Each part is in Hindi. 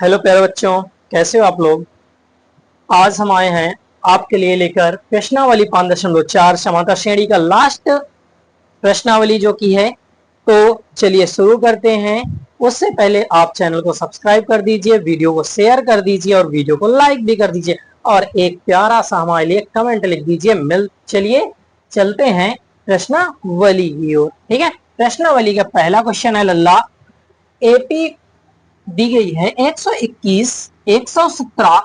हेलो प्यारे बच्चों, कैसे हो आप लोग। आज हम आए हैं आपके लिए लेकर प्रश्नावली 5.4 समांतर श्रेणी का लास्ट प्रश्नावली जो की है। तो चलिए शुरू करते हैं। उससे पहले आप चैनल को सब्सक्राइब कर दीजिए, वीडियो को शेयर कर दीजिए और वीडियो को लाइक भी कर दीजिए और एक प्यारा सा हमारे लिए कमेंट लिख दीजिए। चलिए चलते हैं प्रश्नावली की ओर। ठीक है, प्रश्नावली का पहला क्वेश्चन है लल्ला। एपी दी गई है 121, 117,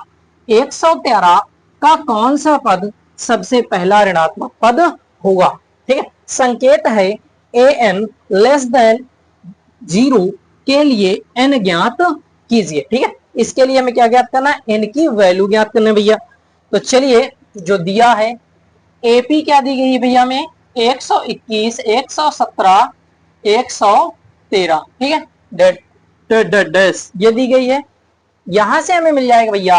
113 का कौन सा पद सबसे पहला ऋणात्मक पद होगा। ठीक है, संकेत है ए एन लेस देन 0 के लिए एन ज्ञात कीजिए। ठीक है, इसके लिए हमें क्या ज्ञात करना है, एन की वैल्यू ज्ञात करना है भैया। तो चलिए जो दिया है एपी क्या दी गई है भैया में 121, 117, 113। ठीक है, ये दी गई है। यहां से हमें मिल जाएगा भैया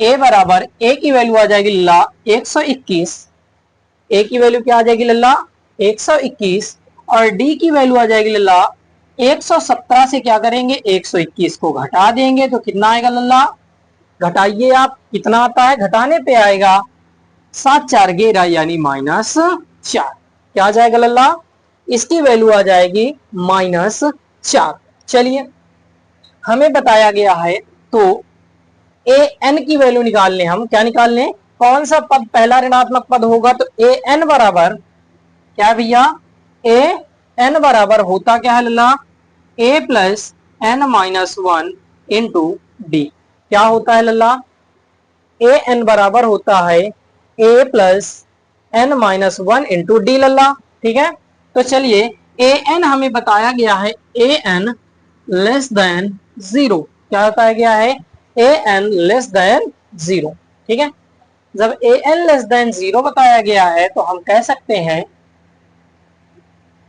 ए बराबर ए की वैल्यू आ जाएगी लल्ला 121, ए की वैल्यू क्या आ जाएगी लल्ला 121 और डी की वैल्यू आ जाएगी लल्ला 117 से क्या करेंगे 121 को घटा देंगे तो कितना आएगा लल्ला, घटाइए आप, कितना आता है, घटाने पे आएगा 7 4 11 यानी -4। क्या आ जाएगा लल्ला, इसकी वैल्यू आ जाएगी -4। चलिए हमें बताया गया है तो ए एन की वैल्यू निकाल लें। हम क्या निकाल लें, कौन सा पद पहला ऋणात्मक पद होगा। तो ए एन बराबर क्या भैया, ए एन बराबर होता क्या है लल्ला, a plus n minus 1 into d. क्या होता है लल्ला, ए एन बराबर होता है a plus n minus 1 into d लल्ला। ठीक है, तो चलिए ए एन हमें बताया गया है ए एन लेस देन 0। क्या बताया गया है, ए एन लेस देन 0। ठीक है, जब ए एन लेस देन 0 बताया गया है तो हम कह सकते हैं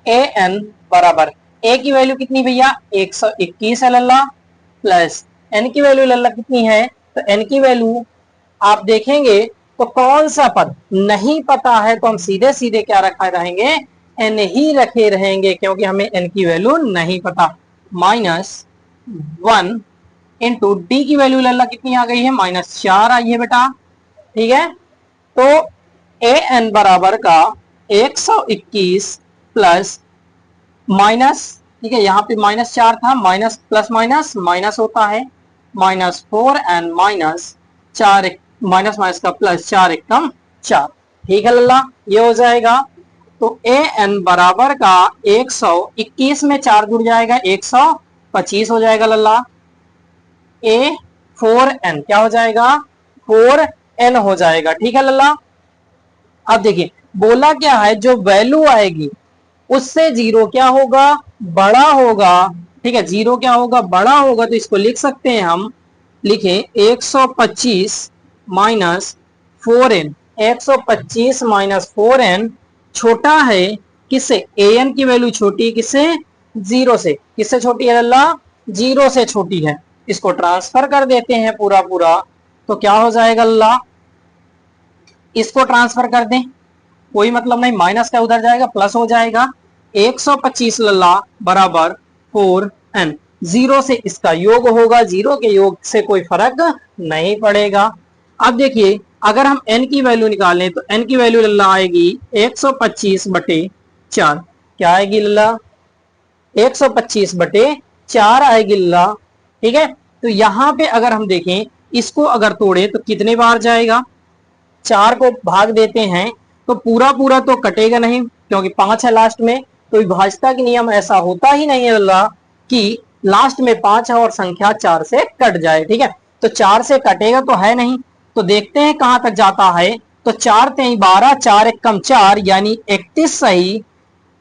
ए एन बराबर ए की वैल्यू कितनी भैया 121 है लल्ला, प्लस एन की वैल्यू लल्ला कितनी है, तो एन की वैल्यू आप देखेंगे तो कौन सा पद नहीं पता है तो हम सीधे सीधे क्या रखा रहेंगे, एन ही रखे रहेंगे क्योंकि हमें एन की वैल्यू नहीं पता। -1 इंटू डी की वैल्यू लल्ला कितनी आ गई है, -4 आई है बेटा। ठीक है, तो ए एन बराबर का 121 प्लस माइनस, ठीक है यहाँ पे -4 था, माइनस प्लस माइनस माइनस होता है, -4 एंड -4 माइनस माइनस का प्लस 4 एकम 4। ठीक है लल्ला, ये हो जाएगा। तो ए एन बराबर का 121 में 4 जुड़ जाएगा 125 हो जाएगा लल्ला। ए 4n क्या हो जाएगा, 4n हो जाएगा। ठीक है लल्ला, अब देखिए बोला क्या है, जो वैल्यू आएगी उससे 0 क्या होगा, बड़ा होगा। ठीक है, 0 क्या होगा, बड़ा होगा। तो इसको लिख सकते हैं हम, लिखें 125 माइनस 4n, 125 माइनस 4n छोटा है किससे, an की वैल्यू छोटी है किससे, 0 से। किससे छोटी है लल्ला, 0 से छोटी है। इसको ट्रांसफर कर देते हैं पूरा पूरा तो क्या हो जाएगा लल्ला, इसको ट्रांसफर कर दें कोई मतलब नहीं, माइनस का उधर जाएगा प्लस हो जाएगा। 125 लल्ला बराबर 4n, 0 से इसका योग होगा, 0 के योग से कोई फर्क नहीं पड़ेगा। अब देखिए अगर हम n की वैल्यू निकालें तो n की वैल्यू लल्ला आएगी 125 बटे 4। क्या आएगी लल्ला, 125 बटे 4 आएगी लल्ला। ठीक है, तो यहां पे अगर हम देखें इसको अगर तोड़े तो कितने बार जाएगा, 4 को भाग देते हैं तो पूरा पूरा तो कटेगा नहीं क्योंकि 5 है लास्ट में। तो विभाज्यता की नियम ऐसा होता ही नहीं है लल्ला कि लास्ट में 5 है और संख्या 4 से कट जाए। ठीक है, तो 4 से कटेगा तो है नहीं। तो देखते हैं कहां तक जाता है। तो 4 3 12, 4 1 कम 4 यानी 31 सही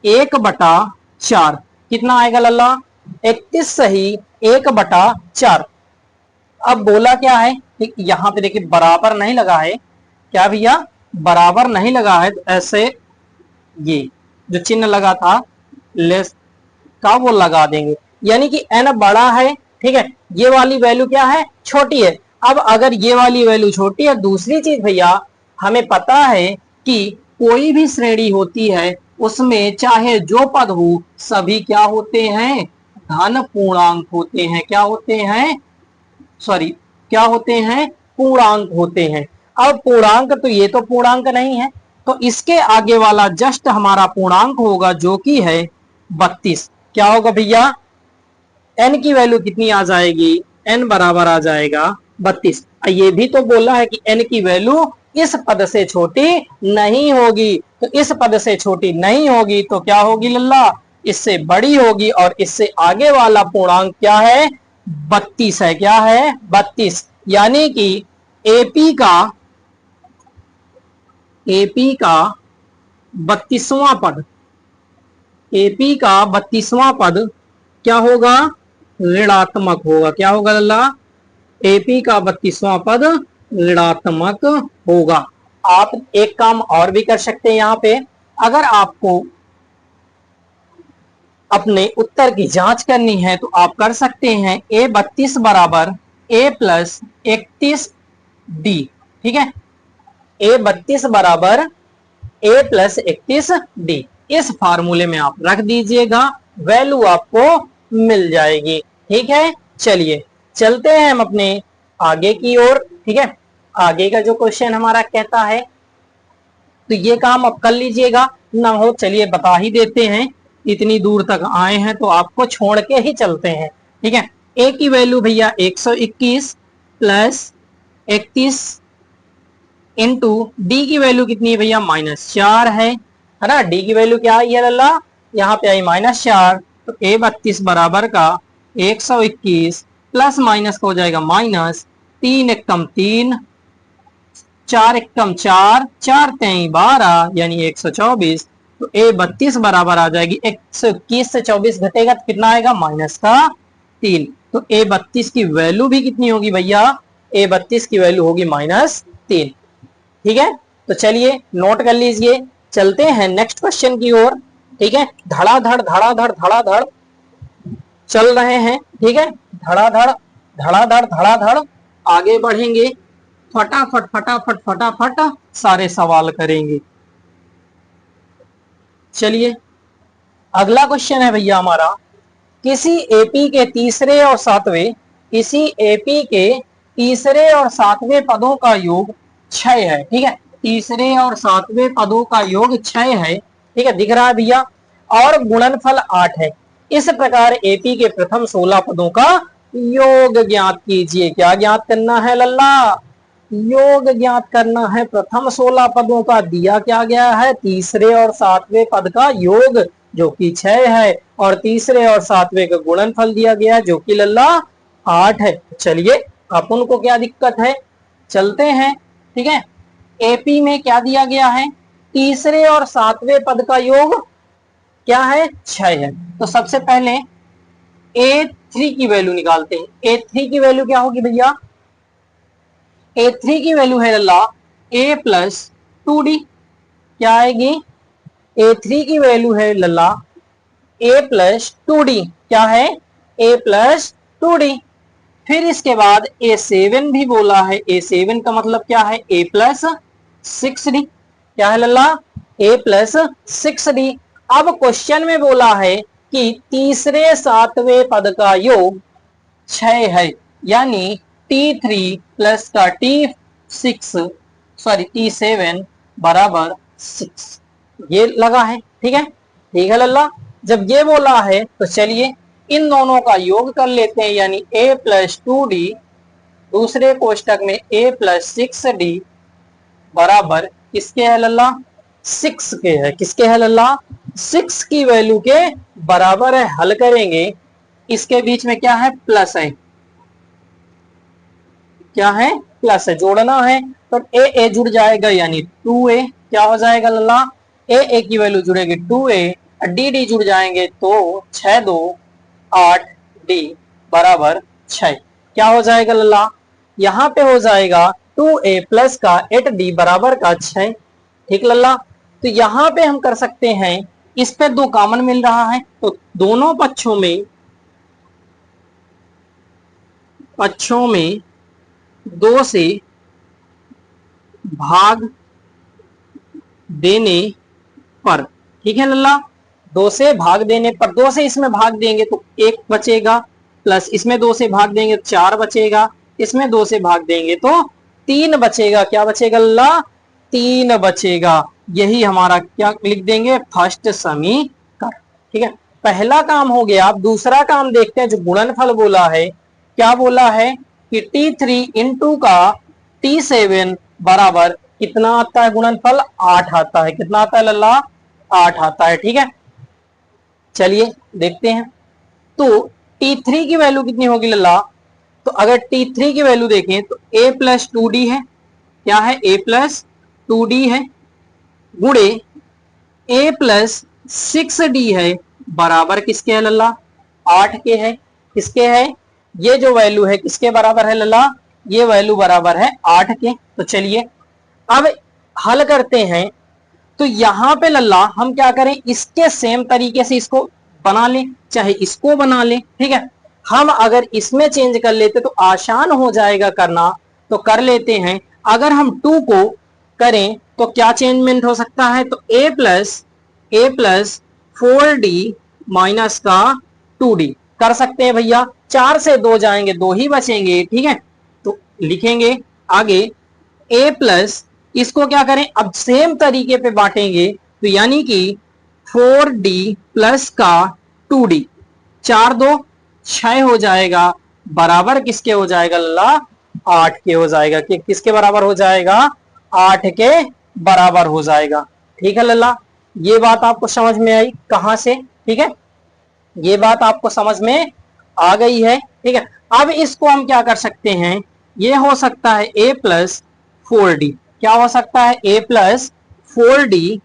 1/4। कितना आएगा लल्ला, 31 सही 1/4। अब बोला क्या है, यहां पे देखिए बराबर नहीं लगा है, क्या भैया बराबर नहीं लगा है, तो ऐसे ये जो चिन्ह लगा था लेस का वो लगा देंगे, यानी कि n बड़ा है। ठीक है, ये वाली वैल्यू क्या है, छोटी है। अब अगर ये वाली वैल्यू छोटी है, दूसरी चीज भैया हमें पता है कि कोई भी श्रेणी होती है उसमें चाहे जो पद हो सभी क्या होते हैं, धन पूर्णांक होते हैं। क्या होते हैं, सॉरी क्या होते हैं, पूर्णांक होते हैं। अब पूर्णांक तो ये तो पूर्णांक नहीं है, तो इसके आगे वाला जस्ट हमारा पूर्णांक होगा जो कि है 32। क्या होगा भैया, n की वैल्यू कितनी आ जाएगी, n बराबर आ जाएगा 32। ये भी तो बोला है कि n की वैल्यू इस पद से छोटी नहीं होगी, तो इस पद से छोटी नहीं होगी तो क्या होगी लल्ला, इससे बड़ी होगी। और इससे आगे वाला पूर्णांक क्या है, 32 है। क्या है, 32। यानी कि एपी का 32वां पद, एपी का 32वां पद क्या होगा, ऋणात्मक होगा। क्या होगा लल्ला, एपी का 32वां पद ऋणात्मक होगा। आप एक काम और भी कर सकते हैं यहां पे, अगर आपको अपने उत्तर की जांच करनी है तो आप कर सकते हैं A32 बराबर A+31D। ठीक है, A32 बराबर A+31D, इस फार्मूले में आप रख दीजिएगा, वैल्यू आपको मिल जाएगी। ठीक है, चलिए चलते हैं हम अपने आगे की ओर। ठीक है, आगे का जो क्वेश्चन हमारा कहता है, तो ये काम आप कर लीजिएगा, ना हो चलिए बता ही देते हैं, इतनी दूर तक आए हैं तो आपको छोड़ के ही चलते हैं। ठीक है, ए की वैल्यू भैया 121 प्लस 31 इंटू डी की वैल्यू कितनी है भैया, -4 है ना। डी की वैल्यू क्या आई है लल्ला, यहाँ पे आई -4, तो A32 बराबर का 121 प्लस माइनस का हो जाएगा माइनस, 3 एकम 3, 4 एकम 4, 4 तेई 12 यानी 124। तो A32 बराबर आ जाएगी 121 से 24 घटेगा तो कितना आएगा, -3। तो A32 की वैल्यू भी कितनी होगी भैया, A32 की वैल्यू होगी -3। ठीक है, तो चलिए नोट कर लीजिए, चलते हैं नेक्स्ट क्वेश्चन की ओर। ठीक है, धड़ाधड़ धड़ाधड़ धड़ाधड़ चल रहे हैं। ठीक है, धड़ाधड़ धड़ाधड़ धड़ाधड़ आगे बढ़ेंगे, फटाफट फटाफट फटाफट सारे सवाल करेंगे। चलिए अगला क्वेश्चन है भैया हमारा, किसी एपी के तीसरे और सातवें पदों का योग 6 है। ठीक है, तीसरे और सातवें पदों का योग 6 है। ठीक है, दिख रहा है भैया, और गुणनफल 8 है। इस प्रकार एपी के प्रथम 16 पदों का योग ज्ञात कीजिए। क्या ज्ञात करना है लल्ला, योग ज्ञात करना है प्रथम 16 पदों का। दिया क्या गया है, तीसरे और सातवें पद का योग जो कि 6 है, और तीसरे और सातवें का गुणनफल दिया गया जो कि लल्ला 8 है। चलिए अपन को क्या दिक्कत है, चलते हैं। ठीक है, एपी में क्या दिया गया है, तीसरे और सातवें पद का योग क्या है, 6 है। तो सबसे पहले A3 की वैल्यू निकालते हैं। A3 की वैल्यू क्या होगी भैया, A3 की वैल्यू है लल्ला A+2D। क्या आएगी, A3 की वैल्यू है लल्ला A+2D। क्या है, A+2D। फिर इसके बाद A7 भी बोला है, A7 का मतलब क्या है, A+6D। क्या है लल्ला, A+6D। अब क्वेश्चन में बोला है कि तीसरे सातवें पद का योग 6 है, यानी T3 प्लस का T7 बराबर 6, ये लगा है। ठीक है लल्ला, जब ये बोला है तो चलिए इन दोनों का योग कर लेते हैं, यानी A+2D दूसरे कोष्टक में A+6D बराबर किसके है लल्ला, 6 के है। किसके है लल्ला, 6 की वैल्यू के बराबर है। हल करेंगे, इसके बीच में क्या है, प्लस है। क्या है, प्लस है, जोड़ना है तो ए जुड़ जाएगा यानी 2a। क्या हो जाएगा लल्ला, ए की वैल्यू जुड़ेगी 2a, डी जुड़ जाएंगे तो 6 2 8 डी बराबर 6। क्या हो जाएगा लल्ला, यहां पे हो जाएगा 2a प्लस का 8d बराबर का 6। ठीक लल्ला, तो यहां पे हम कर सकते हैं, इस पे 2 कॉमन मिल रहा है तो दोनों पक्षों में 2 से भाग देने पर। ठीक है लल्ला, 2 से भाग देने पर, 2 से इसमें भाग देंगे तो 1 बचेगा, प्लस इसमें 2 से भाग देंगे तो 4 बचेगा, इसमें 2 से भाग देंगे तो 3 बचेगा। क्या बचेगा लल्ला? 3 बचेगा। यही हमारा क्या लिख देंगे? फर्स्ट समीकरण। ठीक है, पहला काम हो गया। अब दूसरा काम देखते हैं, जो गुणनफल बोला है। क्या बोला है कि T3 इंटू का T7 बराबर कितना आता है? गुणनफल 8 आता है। कितना आता है लल्ला? 8 आता है। ठीक है, चलिए देखते हैं। तो T3 की वैल्यू कितनी होगी लल्ला? तो अगर T3 की वैल्यू देखें तो a प्लस 2d है। क्या है? a प्लस 2d है, गुणे a प्लस 6d है, बराबर किसके है लल्ला? 8 के है। किसके है? ये जो वैल्यू है किसके बराबर है लल्ला? ये वैल्यू बराबर है 8 के। तो चलिए अब हल करते हैं। तो यहां पे लल्ला हम क्या करें? इसके सेम तरीके से इसको बना लें, चाहे इसको बना लें। ठीक है, हम अगर इसमें चेंज कर लेते तो आसान हो जाएगा करना, तो कर लेते हैं। अगर हम 2 को करें तो क्या चेंजमेंट हो सकता है? तो a प्लस 4d माइनस का 2d कर सकते हैं भैया। 4 से 2 जाएंगे, 2 ही बचेंगे। ठीक है, तो लिखेंगे आगे a प्लस, इसको क्या करें? अब सेम तरीके पे बांटेंगे, तो यानी कि 4d प्लस का 2d, 4 2 6 हो जाएगा, बराबर किसके हो जाएगा लल्ला? 8 के हो जाएगा। कि किसके बराबर हो जाएगा? 8 के बराबर हो जाएगा। ठीक है लल्ला, ये बात आपको समझ में आई कहां से? ठीक है, ये बात आपको समझ में आ गई है। ठीक है, अब इसको हम क्या कर सकते हैं? ये हो सकता है a प्लस 4d। क्या हो सकता है? a plus 4d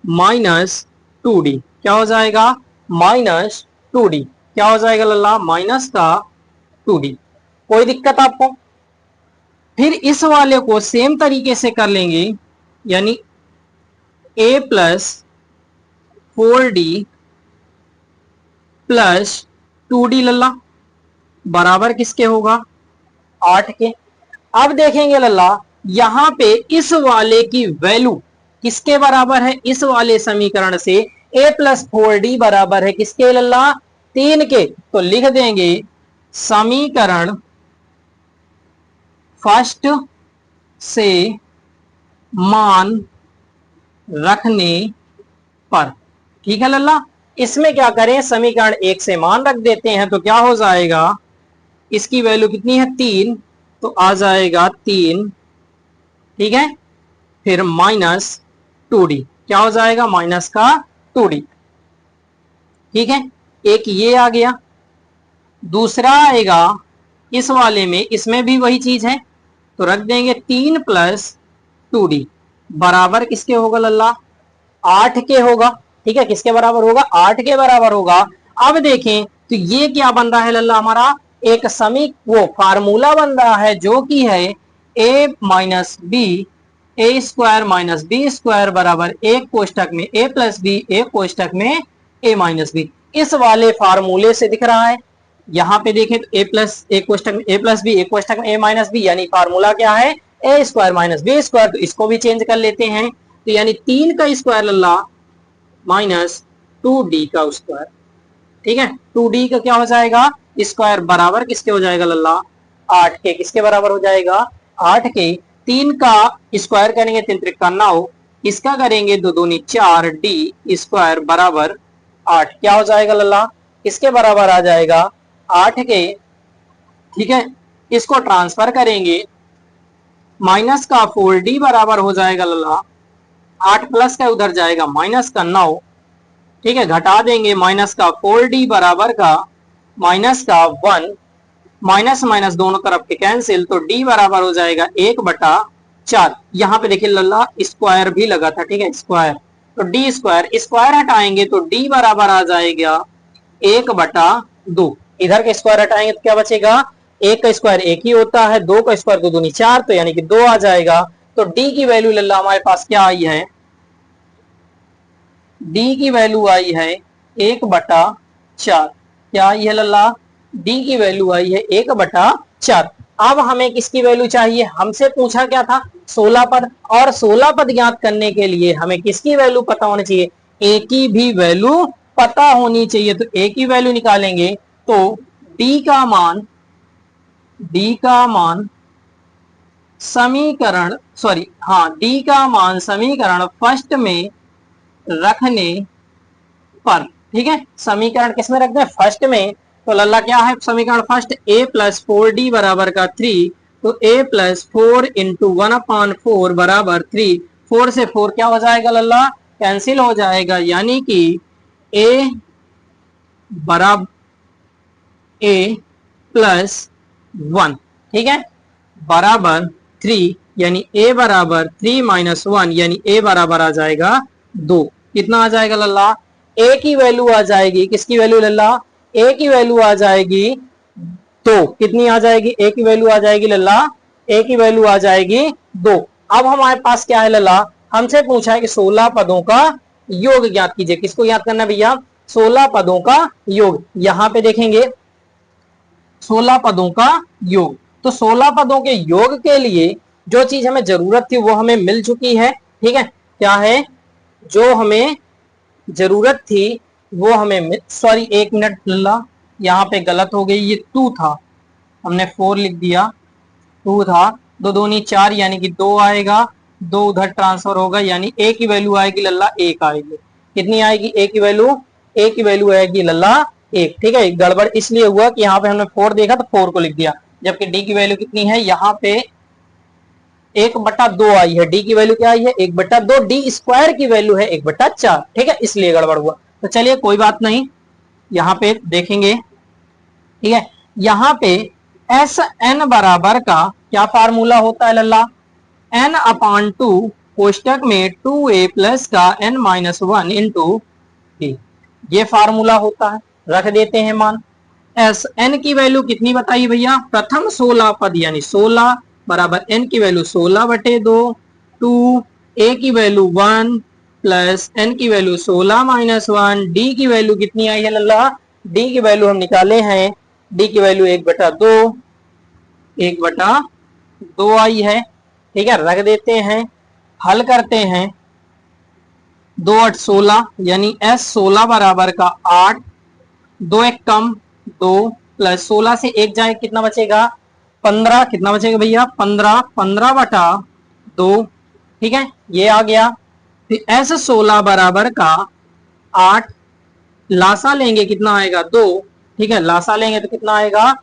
minus 2d। क्या हो जाएगा? Minus 2d। क्या हो जाएगा लल्ला? माइनस का 2d। कोई दिक्कत आपको? फिर इस वाले को सेम तरीके से कर लेंगे, यानी a plus 4d plus 2d लल्ला, बराबर किसके होगा? 8 के। अब देखेंगे लल्ला, यहां पे इस वाले की वैल्यू किसके बराबर है? इस वाले समीकरण से a प्लस 4d बराबर है किसके लल्ला? 3 के। तो लिख देंगे समीकरण फर्स्ट से मान रखने पर। ठीक है लल्ला, इसमें क्या करें? समीकरण 1 से मान रख देते हैं, तो क्या हो जाएगा? इसकी वैल्यू कितनी है? 3, तो आ जाएगा 3। ठीक है, फिर माइनस 2d। क्या हो जाएगा? माइनस का 2d। ठीक है, एक ये आ गया। दूसरा आएगा इस वाले में, इसमें भी वही चीज है, तो रख देंगे 3 प्लस 2d, बराबर किसके होगा लल्ला? 8 के होगा। ठीक है, किसके बराबर होगा? 8 के बराबर होगा। अब देखें तो ये क्या बन रहा है लल्ला? हमारा एक वो फार्मूला बन रहा है, जो कि है a minus b, a square minus b square बराबर एक कोष्टक में a प्लस बी, एक कोष्टक में a माइनस बी। इस वाले फार्मूले से दिख रहा है। यहां पे देखें तो a प्लस एक कोष्टक में a प्लस बी, एक कोष्टक में a माइनस बी, यानी फार्मूला क्या है? a square minus b square. तो इसको भी चेंज कर लेते हैं, तो यानी 3 का स्क्वायर लल्ला माइनस 2d का स्क्वायर। ठीक है, 2d का क्या हो जाएगा? स्क्वायर, बराबर किसके हो जाएगा लल्ला? 8 के। किसके बराबर हो जाएगा? 8 के। 3 का स्क्वायर करेंगे 3 त्रिका 9, इसका करेंगे 2 दूनी 4, d स्क्वायर बराबर 8। क्या हो जाएगा लल्ला? किसके बराबर आ जाएगा? 8 के। ठीक है, इसको ट्रांसफर करेंगे, माइनस का 4d बराबर हो जाएगा लल्ला 8 प्लस का उधर जाएगा माइनस का 9। ठीक है, घटा देंगे, माइनस का 4d बराबर का माइनस का 1, माइनस माइनस दोनों तरफ के कैंसिल, तो d बराबर हो जाएगा 1/4। यहाँ पे देखिए लल्ला स्क्वायर भी लगा था। ठीक है, स्क्वायर, तो d स्क्वायर, स्क्वायर हटाएंगे तो d बराबर आ जाएगा 1/2। इधर के स्क्वायर हटाएंगे तो क्या बचेगा? 1 का स्क्वायर 1 ही होता है, 2 का स्क्वायर 2 दूनी 4, तो यानी कि 2 आ जाएगा। तो d की वैल्यू लल्ला हमारे पास क्या आई है? d की वैल्यू आई है 1/4। क्या आई है लल्ला? d की वैल्यू आई है 1/4। अब हमें किसकी वैल्यू चाहिए? हमसे पूछा क्या था? 16 पद, और 16 पद ज्ञात करने के लिए हमें किसकी वैल्यू पता होनी चाहिए? a की भी वैल्यू पता होनी चाहिए। तो a की वैल्यू निकालेंगे तो d का मान डी का मान समीकरण डी का मान समीकरण फर्स्ट में रखने पर, ठीक है, समीकरण किसमें रख दें, फर्स्ट में। तो लल्ला क्या है समीकरण फर्स्ट, a प्लस 4d बराबर का 3, तो a प्लस 4 इंटू 1/4 बराबर 3। 4 से 4 क्या हो जाएगा लल्ला, कैंसिल हो जाएगा, यानी कि a बराबर a प्लस 1, ठीक है, बराबर 3, यानी a बराबर 3 माइनस 1, यानी a बराबर आ जाएगा 2। कितना आ जाएगा लल्ला, a की वैल्यू आ जाएगी, किसकी वैल्यू लल्ला, a की वैल्यू आ जाएगी 2। कितनी आ जाएगी, a की वैल्यू आ जाएगी लल्ला, a की वैल्यू आ जाएगी 2। अब हमारे पास क्या है लल्ला, हमसे पूछा है कि 16 पदों का योग ज्ञात कीजिए। किसको याद करना है भैया, 16 पदों का योग। यहां पे देखेंगे 16 पदों का योग, तो 16 पदों के योग के लिए जो चीज हमें जरूरत थी वो हमें मिल चुकी है, ठीक है। क्या है, जो हमें जरूरत थी वो हमें सॉरी 1 मिनट लल्ला, यहाँ पे गलत हो गई, ये 2 था, हमने 4 लिख दिया, 2 था। 2 दूनी 4 यानी कि 2 आएगा, 2 उधर ट्रांसफर होगा, यानी a की वैल्यू आएगी लल्ला 1 आएगी। कितनी आएगी a की वैल्यू, a की वैल्यू आएगी लल्ला 1, ठीक है। गड़बड़ इसलिए हुआ कि यहाँ पे हमने 4 देखा तो 4 को लिख दिया, जबकि d की वैल्यू कितनी है, यहाँ पे 1/2 आई है, डी की वैल्यू क्या आई है 1/2, डी स्क्वायर की वैल्यू है 1/4, ठीक है, इसलिए गड़बड़ हुआ। तो चलिए कोई बात नहीं, यहाँ पे देखेंगे, ठीक है। यहाँ पे एस एन बराबर का क्या फार्मूला होता है लल्ला, n/2 कोष्टक में 2a प्लस का n-1 इंटू डी, ये फार्मूला होता है। रख देते हैं मान, एस एन की वैल्यू कितनी बताइए भैया, प्रथम 16 पद यानी 16 बराबर n की वैल्यू 16/2, 2 a की वैल्यू 1 प्लस n की वैल्यू 16 माइनस 1, d की वैल्यू कितनी आई है लल्ला, d की वैल्यू हम निकाले हैं, d की वैल्यू 1/2 आई है, ठीक है। रख देते हैं, हल करते हैं, 2 8 16 यानी s 16 बराबर का 8, 2 एक कम 2 प्लस 16 से 1 जाए कितना बचेगा 15, कितना बचेगा भैया 15/2, ठीक है, ये आ गया। फिर s 16 बराबर का 8, लासा लेंगे कितना आएगा 2, ठीक है, लासा लेंगे तो कितना आएगा,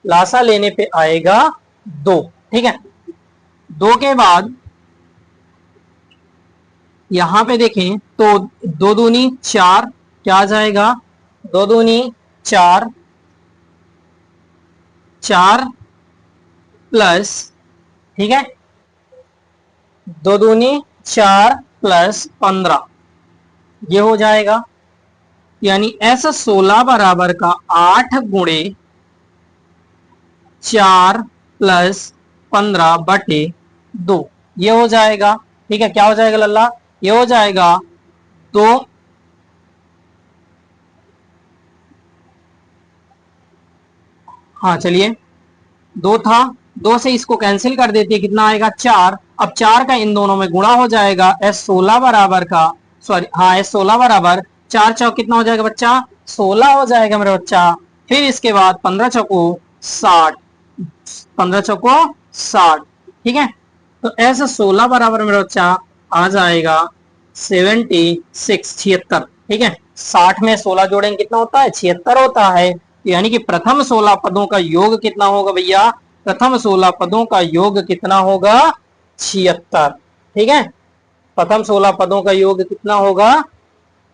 लासा लेने पे आएगा 2, ठीक है। 2 के बाद यहां पे देखें तो 2 दूनी 4, क्या आ जाएगा 2 दूनी 4, 4 प्लस, ठीक है, 2 दूनी 4 प्लस 15, ये हो जाएगा, यानी s 16 बराबर का 8 गुणे 4 प्लस 15/2, ये हो जाएगा, ठीक है। क्या हो जाएगा लल्ला, ये हो जाएगा 2, हाँ चलिए 2 था, 2 से इसको कैंसिल कर देते हैं, कितना आएगा 4। अब 4 का इन दोनों में गुणा हो जाएगा, s 16 बराबर का s 16 बराबर 4 चौक कितना हो जाएगा बच्चा 16 हो जाएगा मेरा बच्चा। फिर इसके बाद 15 चौको 60, 15 चौको 60, ठीक है। तो s 16 बराबर मेरा बच्चा आ जाएगा 76, ठीक है। 60 में 16 जोड़ेंगे कितना होता है 76 होता है, यानी कि प्रथम 16 पदों का योग कितना होगा भैया, प्रथम 16 पदों का योग कितना होगा 76, ठीक है। प्रथम 16 पदों का योग कितना होगा,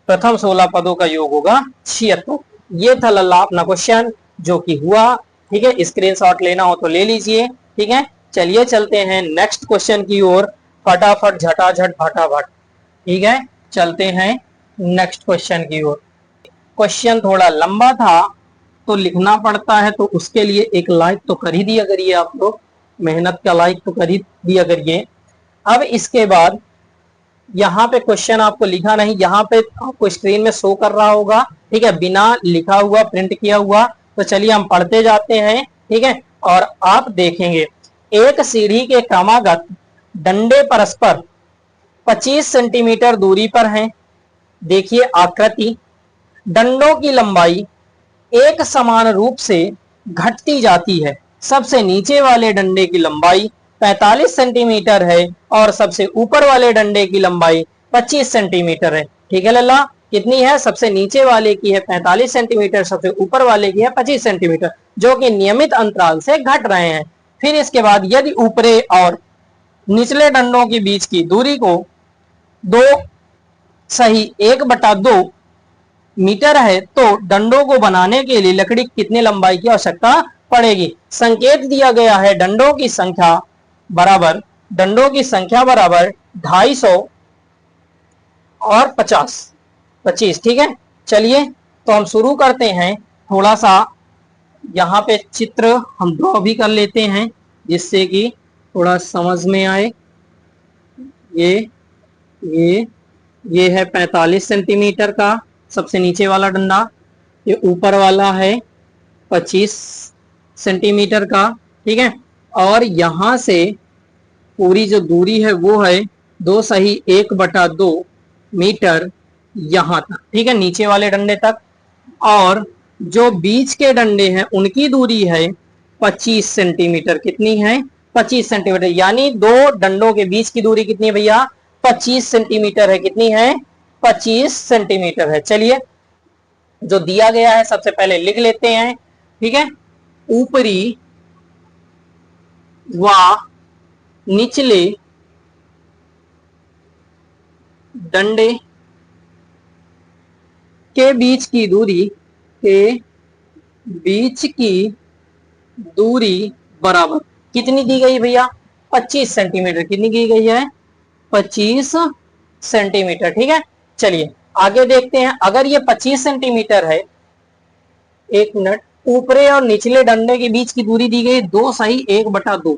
प्रथम 16 पदों का योग होगा 76। ये था लल्ला अपना क्वेश्चन जो कि हुआ, ठीक है। स्क्रीनशॉट लेना हो तो ले लीजिए, ठीक है। चलिए चलते हैं नेक्स्ट क्वेश्चन की ओर, फटाफट झटाझट फटाफट, ठीक है। चलते हैं नेक्स्ट क्वेश्चन की ओर। क्वेश्चन थोड़ा लंबा था तो लिखना पड़ता है, तो उसके लिए एक लाइक तो कर ही दिया करिए आप लोग, मेहनत का लाइक तो कर ही दिया करिए। अब इसके बाद यहाँ पे क्वेश्चन आपको लिखा नहीं, यहाँ पे आपको स्क्रीन में शो कर रहा होगा, ठीक है, बिना लिखा हुआ प्रिंट किया हुआ। तो चलिए हम पढ़ते जाते हैं, ठीक है। और आप देखेंगे एक सीढ़ी के क्रमागत डंडे परस्पर 25 सेंटीमीटर दूरी पर हैं। देखिए आकृति, डंडों की लंबाई एक समान रूप से घटती जाती है, सबसे नीचे वाले डंडे की लंबाई 45 सेंटीमीटर है और सबसे ऊपर वाले डंडे की लंबाई 25 सेंटीमीटर है। ठीक है लल्ला, कितनी है? सबसे नीचे वाले की है 45 सेंटीमीटर, सबसे ऊपर वाले की है 25 सेंटीमीटर, जो कि नियमित अंतराल से घट रहे हैं। फिर इसके बाद यदि ऊपरी और निचले डंडों के बीच की दूरी को 2 मीटर है तो डंडों को बनाने के लिए लकड़ी की कितनी लंबाई की आवश्यकता पड़ेगी? संकेत दिया गया है डंडों की संख्या बराबर 250 और 25। ठीक है, चलिए तो हम शुरू करते हैं। थोड़ा सा यहाँ पे चित्र हम ड्रॉ भी कर लेते हैं जिससे कि थोड़ा समझ में आए। ये ये है 45 सेंटीमीटर का सबसे नीचे वाला डंडा, ये ऊपर वाला है 25 सेंटीमीटर का। ठीक है, और यहां से पूरी जो दूरी है वो है 2 + 1/2 मीटर यहां तक। ठीक है, नीचे वाले डंडे तक। और जो बीच के डंडे हैं उनकी दूरी है 25 सेंटीमीटर। कितनी है? 25 सेंटीमीटर। यानी दो डंडों के बीच की दूरी कितनी है भैया? 25 सेंटीमीटर है। कितनी है? 25 सेंटीमीटर है। चलिए, जो दिया गया है सबसे पहले लिख लेते हैं। ठीक है, ऊपरी व निचले डंडे के बीच की दूरी बराबर कितनी दी गई भैया? 25 सेंटीमीटर। कितनी दी गई है? 25 सेंटीमीटर। ठीक है, चलिए आगे देखते हैं। अगर ये 25 सेंटीमीटर है, 1 मिनट, ऊपरे और निचले डंडे के बीच की दूरी दी गई 2 + 1/2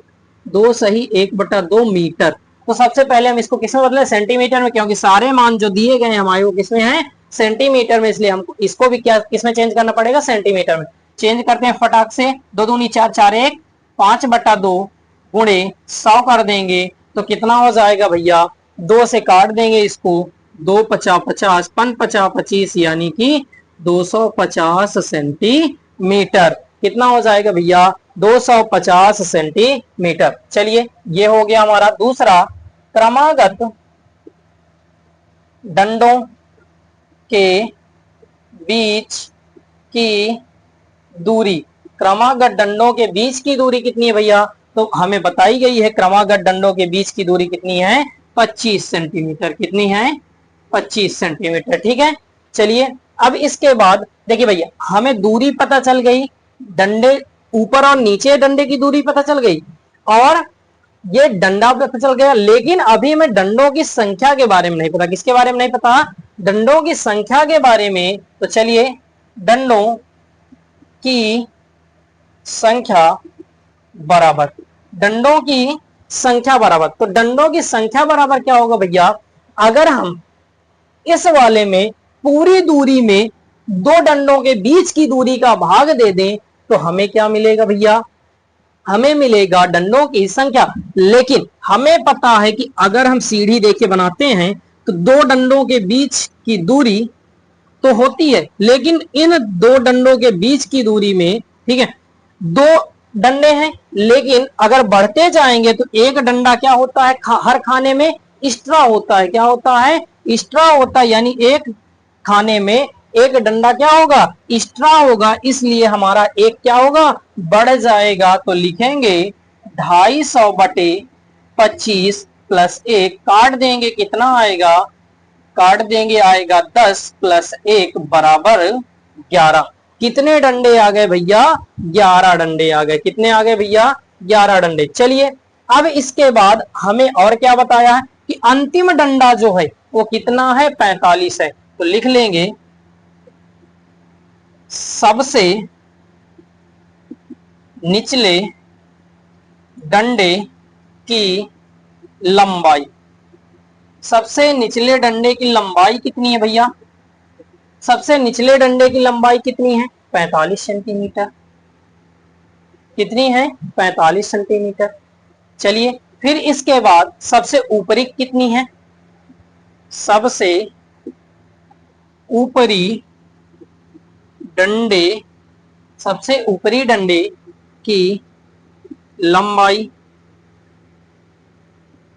मीटर। तो सबसे पहले हम इसको किसमें बदले? सेंटीमीटर में, क्योंकि सारे मान जो दिए गए हैं हमारे वो किसमें है? सेंटीमीटर में, इसलिए हमको इसको भी क्या किसमें चेंज करना पड़ेगा? सेंटीमीटर में। चेंज करते हैं फटाक से। 2 दूनी 4, 4 1, 5/2 गुणे 100 कर देंगे तो कितना हो जाएगा भैया? 2 से काट देंगे इसको, 2 × 50 50, 5 × 50 25, यानी कि 250 सेंटीमीटर। कितना हो जाएगा भैया? 250 सेंटीमीटर। चलिए, ये हो गया हमारा दूसरा। क्रमागत डंडों के बीच की दूरी, क्रमागत डंडों के बीच की दूरी कितनी है भैया? तो हमें बताई गई है क्रमागत डंडों के बीच की दूरी कितनी है? 25 सेंटीमीटर। कितनी है? 25 सेंटीमीटर। ठीक है, चलिए अब इसके बाद देखिए भैया, हमें दूरी पता चल गई, डंडे ऊपर और नीचे डंडे की दूरी पता चल गई और ये डंडा पता चल गया। लेकिन अभी हमें डंडों की संख्या के बारे में नहीं पता। किसके बारे में नहीं पता? डंडों की संख्या के बारे में। तो चलिए, डंडों की संख्या बराबर, डंडों की संख्या बराबर, तो डंडों की संख्या बराबर क्या होगा भैया? अगर हम इस वाले में पूरी दूरी में दो डंडों के बीच की दूरी का भाग दे दें तो हमें क्या मिलेगा भैया? हमें मिलेगा डंडों की संख्या। लेकिन हमें पता है कि अगर हम सीढ़ी देके बनाते हैं तो दो डंडों के बीच की दूरी तो होती है, लेकिन इन दो डंडों के बीच की दूरी में, ठीक है, दो डंडे हैं, लेकिन अगर बढ़ते जाएंगे तो एक डंडा क्या होता है? हर खाने में एक्स्ट्रा होता है। क्या होता है? एक्स्ट्रा होता है। यानी एक खाने में एक डंडा क्या होगा? एक्स्ट्रा होगा। इसलिए हमारा एक क्या होगा? बढ़ जाएगा। तो लिखेंगे 250/25 + 1, काट देंगे, कितना आएगा? काट देंगे, आएगा 10 + 1 बराबर 11। कितने डंडे आ गए भैया? 11 डंडे आ गए। कितने आ गए भैया? 11 डंडे। चलिए, अब इसके बाद हमें और क्या बताया है कि अंतिम डंडा जो है वो कितना है? 45 है। तो लिख लेंगे सबसे निचले डंडे की लंबाई, सबसे निचले डंडे की लंबाई कितनी है भैया? सबसे निचले डंडे की लंबाई कितनी है? 45 सेंटीमीटर। कितनी है? 45 सेंटीमीटर। चलिए, फिर इसके बाद सबसे ऊपरी कितनी है? सबसे ऊपरी डंडे, सबसे ऊपरी डंडे की लंबाई,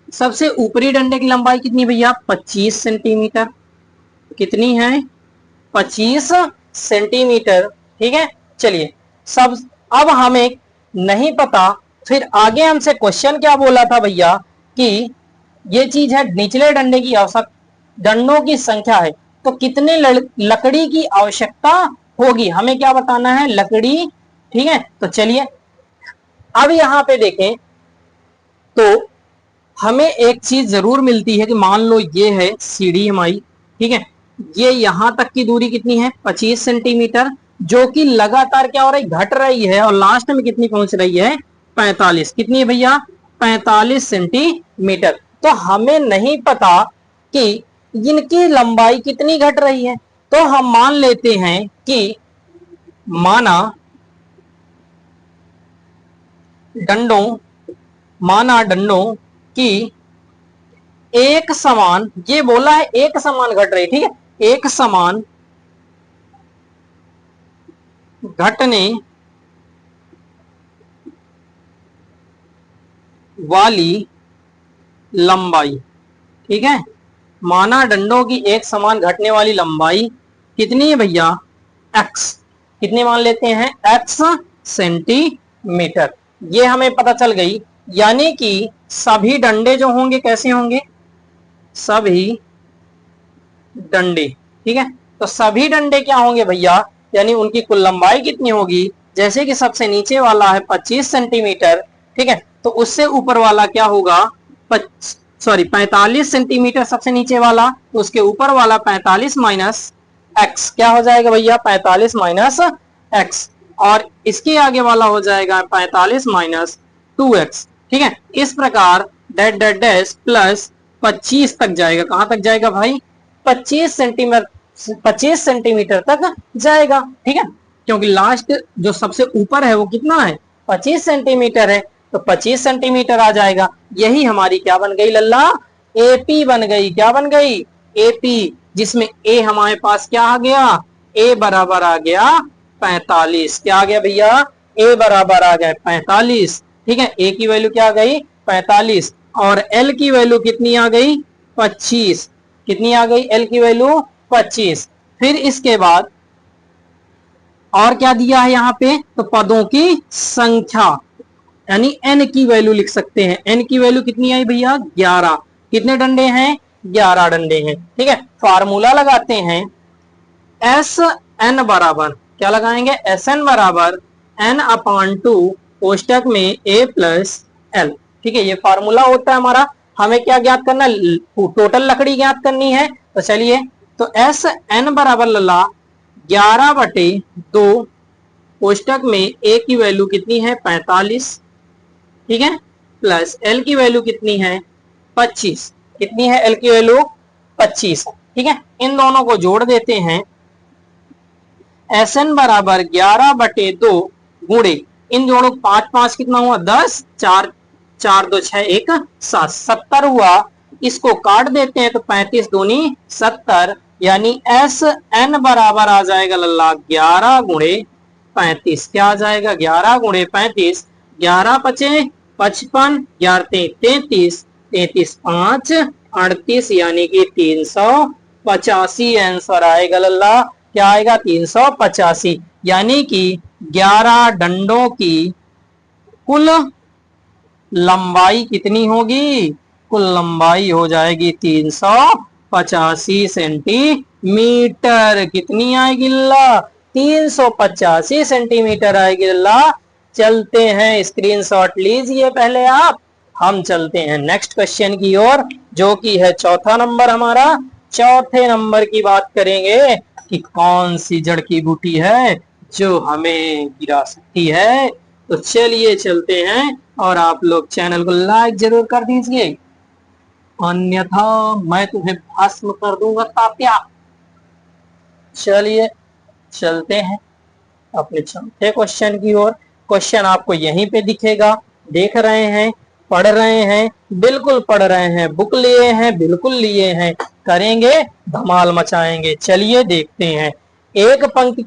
सबसे ऊपरी डंडे की लंबाई कितनी भैया 25 सेंटीमीटर, कितनी है 25 सेंटीमीटर। ठीक है, चलिए सब, अब हमें नहीं पता, फिर आगे हमसे क्वेश्चन क्या बोला था भैया कि ये चीज है निचले डंडे की आवश्यक डंडों की संख्या है, तो कितने लकड़ी की आवश्यकता होगी, हमें क्या बताना है लकड़ी। ठीक है, तो चलिए अब यहां पे देखें तो हमें एक चीज जरूर मिलती है कि मान लो ये है सीढ़ी हमारी, ठीक है, ये यहां तक की दूरी कितनी है 25 सेंटीमीटर, जो कि लगातार क्या हो रही घट रही है, और लास्ट में कितनी पहुंच रही है 45, कितनी है भैया 45 सेंटीमीटर। तो हमें नहीं पता कि इनकी लंबाई कितनी घट रही है, तो हम मान लेते हैं कि माना डंडों की एक समान, ये बोला है एक समान घट रही, ठीक है, एक समान घटने वाली लंबाई, ठीक है, माना डंडों की एक समान घटने वाली लंबाई कितनी है भैया x, कितने मान लेते हैं x सेंटीमीटर, ये हमें पता चल गई। यानी कि सभी डंडे जो होंगे कैसे होंगे, सभी डंडे, ठीक है, तो सभी डंडे क्या होंगे भैया, यानी उनकी कुल लंबाई कितनी होगी, जैसे कि सबसे नीचे वाला है 25 सेंटीमीटर, ठीक है, तो उससे ऊपर वाला क्या होगा 45 सेंटीमीटर सबसे नीचे वाला, तो उसके ऊपर वाला 45 माइनस एक्स, क्या हो जाएगा भैया 45 माइनस एक्स, और इसके आगे वाला हो जाएगा 45 माइनस 2x, ठीक है, इस प्रकार डैश डैश डैश प्लस 25 तक जाएगा, कहां तक जाएगा भाई 25 सेंटीमीटर तक जाएगा, ठीक है, क्योंकि लास्ट जो सबसे ऊपर है वो कितना है 25 सेंटीमीटर है, तो 25 सेंटीमीटर आ जाएगा, यही हमारी क्या बन गई लल्ला एपी बन गई, क्या बन गई एपी, जिसमें ए हमारे पास क्या आ गया, ए बराबर आ गया 45, क्या आ गया भैया ए बराबर आ गया 45, ठीक है, ए की वैल्यू क्या आ गई 45, और एल की वैल्यू कितनी आ गई 25, कितनी आ गई एल की वैल्यू 25। फिर इसके बाद और क्या दिया है यहाँ पे, तो पदों की संख्या, यानी एन की वैल्यू लिख सकते हैं, एन की वैल्यू कितनी आई भैया 11, कितने डंडे हैं 11 डंडे हैं, ठीक है, फार्मूला लगाते हैं एस एन बराबर, क्या लगाएंगे एस एन बराबर एन अपान 2 कोष्टक में ए प्लस एल, ठीक है, ये फार्मूला होता है हमारा, हमें क्या ज्ञात करना है टोटल लकड़ी ज्ञात करनी है, तो चलिए, तो एस एन बराबर लला 11/2 कोष्टक में ए की वैल्यू कितनी है 45, ठीक है, प्लस एल की वैल्यू कितनी है 25, कितनी है एल की वैल्यू 25, ठीक है, इन दोनों को जोड़ देते हैं, एस एन बराबर 11/2 गुणे इन जोड़ो 5 5 कितना हुआ 10, 4 4 2 6 1 7 70 हुआ, इसको काट देते हैं तो 35 दूनी 70, यानी एस एन बराबर आ जाएगा लल्ला 11 गुणे 35, क्या आ जाएगा 11 गुणे 35, 11 पचे 55, 11 33, 33 5 38, यानी कि 385 आंसर आएगा लल्ला, क्या आएगा 385, यानी कि 11 डंडों की कुल लंबाई कितनी होगी, कुल लंबाई हो जाएगी 385 सेंटीमीटर, कितनी आएगी ला 385 सेंटीमीटर आएगी ला। चलते हैं, स्क्रीनशॉट लीजिए पहले आप, हम चलते हैं नेक्स्ट क्वेश्चन की ओर, जो कि है चौथा नंबर हमारा। चौथे नंबर की बात करेंगे कि कौन सी जड़ की बूटी है जो हमें गिरा सकती है, तो चलिए चलते हैं, और आप लोग चैनल को लाइक जरूर कर दीजिए, अन्यथा मैं तुम्हें भस्म कर दूंगा तात्या। चलिए चलते हैं अपने चौथे क्वेश्चन की ओर। क्वेश्चन आपको यहीं पे दिखेगा, देख रहे हैं, पढ़ रहे हैं, बिल्कुल पढ़ रहे हैं, बुक लिए हैं, बिल्कुल लिए हैं, करेंगे धमाल मचाएंगे। चलिए देखते हैं, एक पंक्ति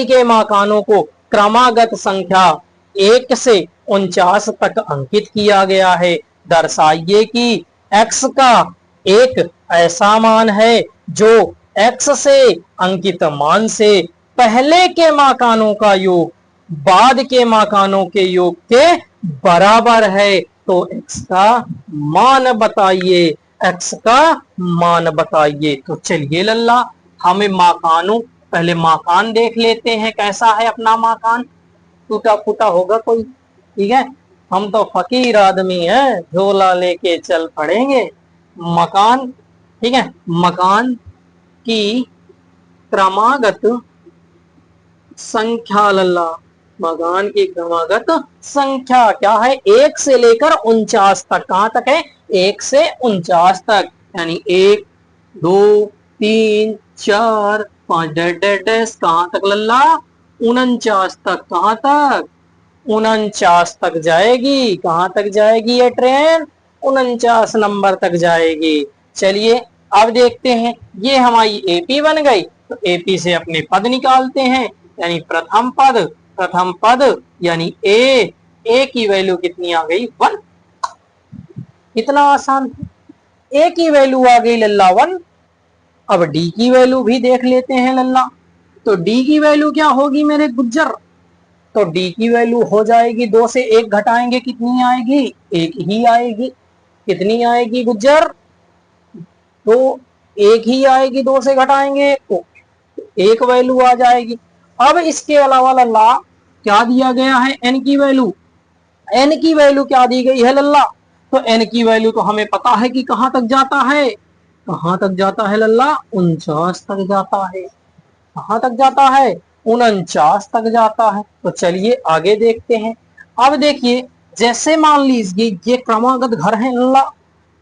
के मकानों को क्रमागत संख्या 1 से 49 तक अंकित किया गया है। दर्शाइए कि x का एक ऐसा मान है जो x से अंकित मान से पहले के माकानों का योग बाद के माकानों के योग के बराबर है। तो x का मान बताइए, x का मान बताइए। तो चलिए लल्ला, हमें माकानों, पहले माकान देख लेते हैं कैसा है अपना माकान। टूटा फूटा होगा कोई, ठीक है, हम तो फकीर आदमी हैं, झोला लेके चल पड़ेंगे। मकान, ठीक है, मकान की क्रमागत संख्या लल्ला, मकान की क्रमागत संख्या क्या है? 1 से लेकर 49 तक। कहां तक है? 1 से 49 तक, यानी 1 2 3 4 5 डैश कहां तक लल्ला? 49 तक। कहां तक? 49 तक जाएगी। कहां तक जाएगी ये ट्रेन? 49 नंबर तक जाएगी। चलिए अब देखते हैं, ये हमारी एपी बन गई, तो एपी से अपने पद निकालते हैं, यानी प्रथम पद यानी ए की वैल्यू कितनी आ गई? 1। कितना आसान, ए की वैल्यू आ गई लल्ला 1। अब डी की वैल्यू भी देख लेते हैं लल्ला। तो डी की वैल्यू क्या होगी मेरे गुज्जर? तो डी की वैल्यू हो जाएगी, 2 से 1 घटाएंगे कितनी आएगी? 1 ही आएगी। कितनी आएगी गुज्जर? तो 1 ही आएगी, 2 से घटाएंगे तो 1 वैल्यू आ जाएगी। अब इसके अलावा लल्ला क्या दिया गया है? एन की वैल्यू। एन की वैल्यू क्या दी गई है लल्ला? तो एन की वैल्यू तो हमें पता है कि कहां तक जाता है। कहां तक जाता है लल्ला? 49 तक जाता है। कहां तक जाता है? 49 तक जाता है। तो चलिए आगे देखते हैं। अब देखिए, जैसे मान लीजिए ये क्रमागत घर है लल्ला,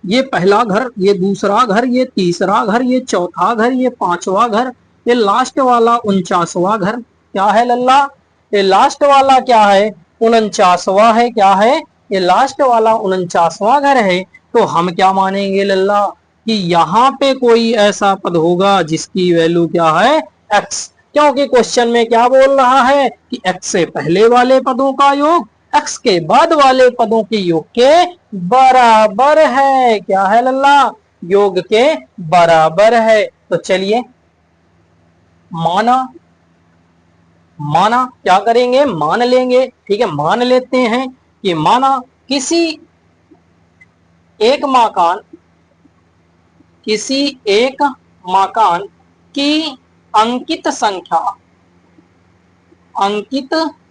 ये पहला घर, ये दूसरा घर, ये तीसरा घर, ये चौथा घर, ये पांचवा घर, ये लास्ट वाला 49वां घर। क्या है लल्ला? ये लास्ट वाला क्या है? 49वां है। क्या है? ये लास्ट वाला 49वां घर है। तो हम क्या मानेंगे लल्ला कि यहाँ पे कोई ऐसा पद होगा जिसकी वैल्यू क्या है? x। क्योंकि क्वेश्चन में क्या बोल रहा है कि x से पहले वाले पदों का योग x के बाद वाले पदों के योग के बराबर है। क्या है लल्ला? योग के बराबर है। तो चलिए माना क्या करेंगे? मान लेंगे, ठीक है, मान लेते हैं कि माना किसी एक माकान की अंकित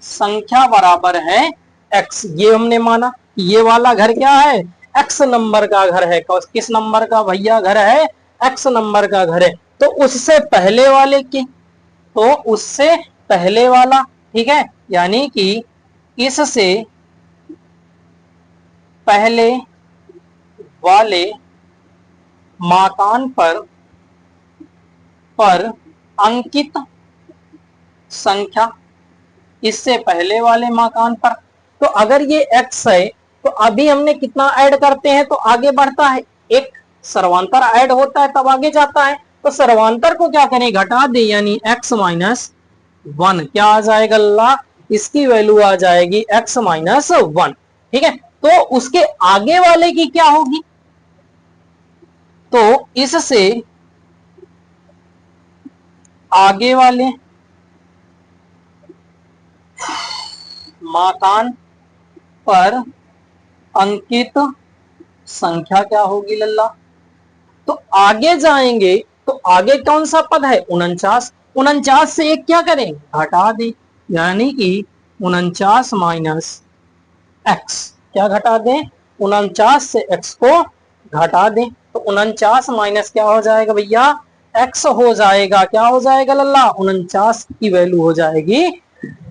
संख्या बराबर है x। ये हमने माना ये वाला घर क्या है? x नंबर का घर है। किस नंबर का भैया घर है? x नंबर का घर है। तो उससे पहले वाले की, तो उससे पहले वाला, ठीक है, यानी कि इससे पहले वाले माकान पर अंकित संख्या, इससे पहले वाले माकान पर। तो अगर ये x है तो अभी हमने कितना ऐड करते हैं तो आगे बढ़ता है? एक सर्वांतर ऐड होता है तब आगे जाता है। तो सर्वांतर को क्या करें? घटा दे, यानी x माइनस 1। क्या आ जाएगा अल्लाह? इसकी वैल्यू आ जाएगी x माइनस 1। ठीक है, तो उसके आगे वाले की क्या होगी? तो इससे आगे वाले माकान पर अंकित संख्या क्या होगी लल्ला? तो आगे जाएंगे तो आगे कौन सा पद है? 49। 49 से एक क्या करें? घटा दें, यानी कि 49 माइनस x। क्या घटा दें? 49 से x को घटा दें। तो 49 माइनस क्या हो जाएगा भैया? x हो जाएगा। क्या हो जाएगा लल्ला? 49 की वैल्यू हो जाएगी,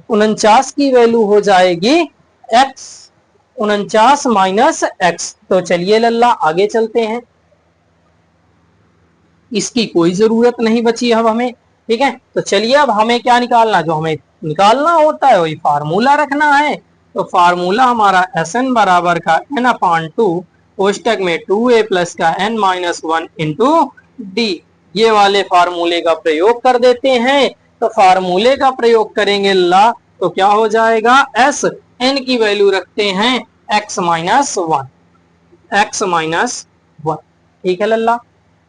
49 की वैल्यू हो जाएगी x। 49 minus x। तो चलिए लल्ला आगे चलते हैं, इसकी कोई जरूरत नहीं बची अब हमें। ठीक है, तो चलिए अब हमें क्या निकालना, जो हमें निकालना होता है वही फार्मूला रखना है। तो फार्मूला हमारा Sn बराबर का n/2 कोष्टक में 2a प्लस का n माइनस 1 इंटू डी, ये वाले फार्मूले का प्रयोग कर देते हैं। तो फार्मूले का प्रयोग करेंगे ला, तो क्या हो जाएगा? S n की वैल्यू रखते हैं x minus one, x minus one. ठीक है लल्ला,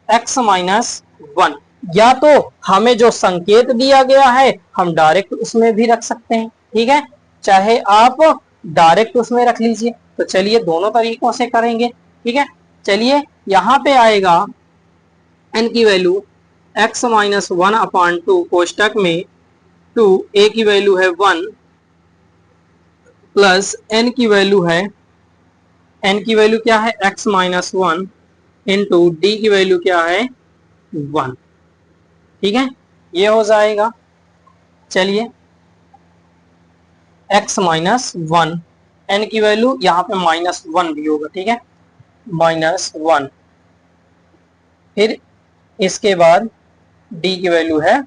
x माइनस वन। या तो हमें जो संकेत दिया गया है हम डायरेक्ट उसमें भी रख सकते हैं, ठीक है, चाहे आप डायरेक्ट उसमें रख लीजिए। तो चलिए दोनों तरीकों से करेंगे, ठीक है। चलिए यहां पे आएगा n की value x minus one upon two, कोष्टक में 2, a की वैल्यू है 1 प्लस n की वैल्यू है, n की वैल्यू क्या है x minus one into d की वैल्यू क्या है 1। ठीक है, ये हो जाएगा। चलिए x माइनस वन, एन की वैल्यू यहाँ पे माइनस वन भी होगा, ठीक है, माइनस वन। फिर इसके बाद d की वैल्यू है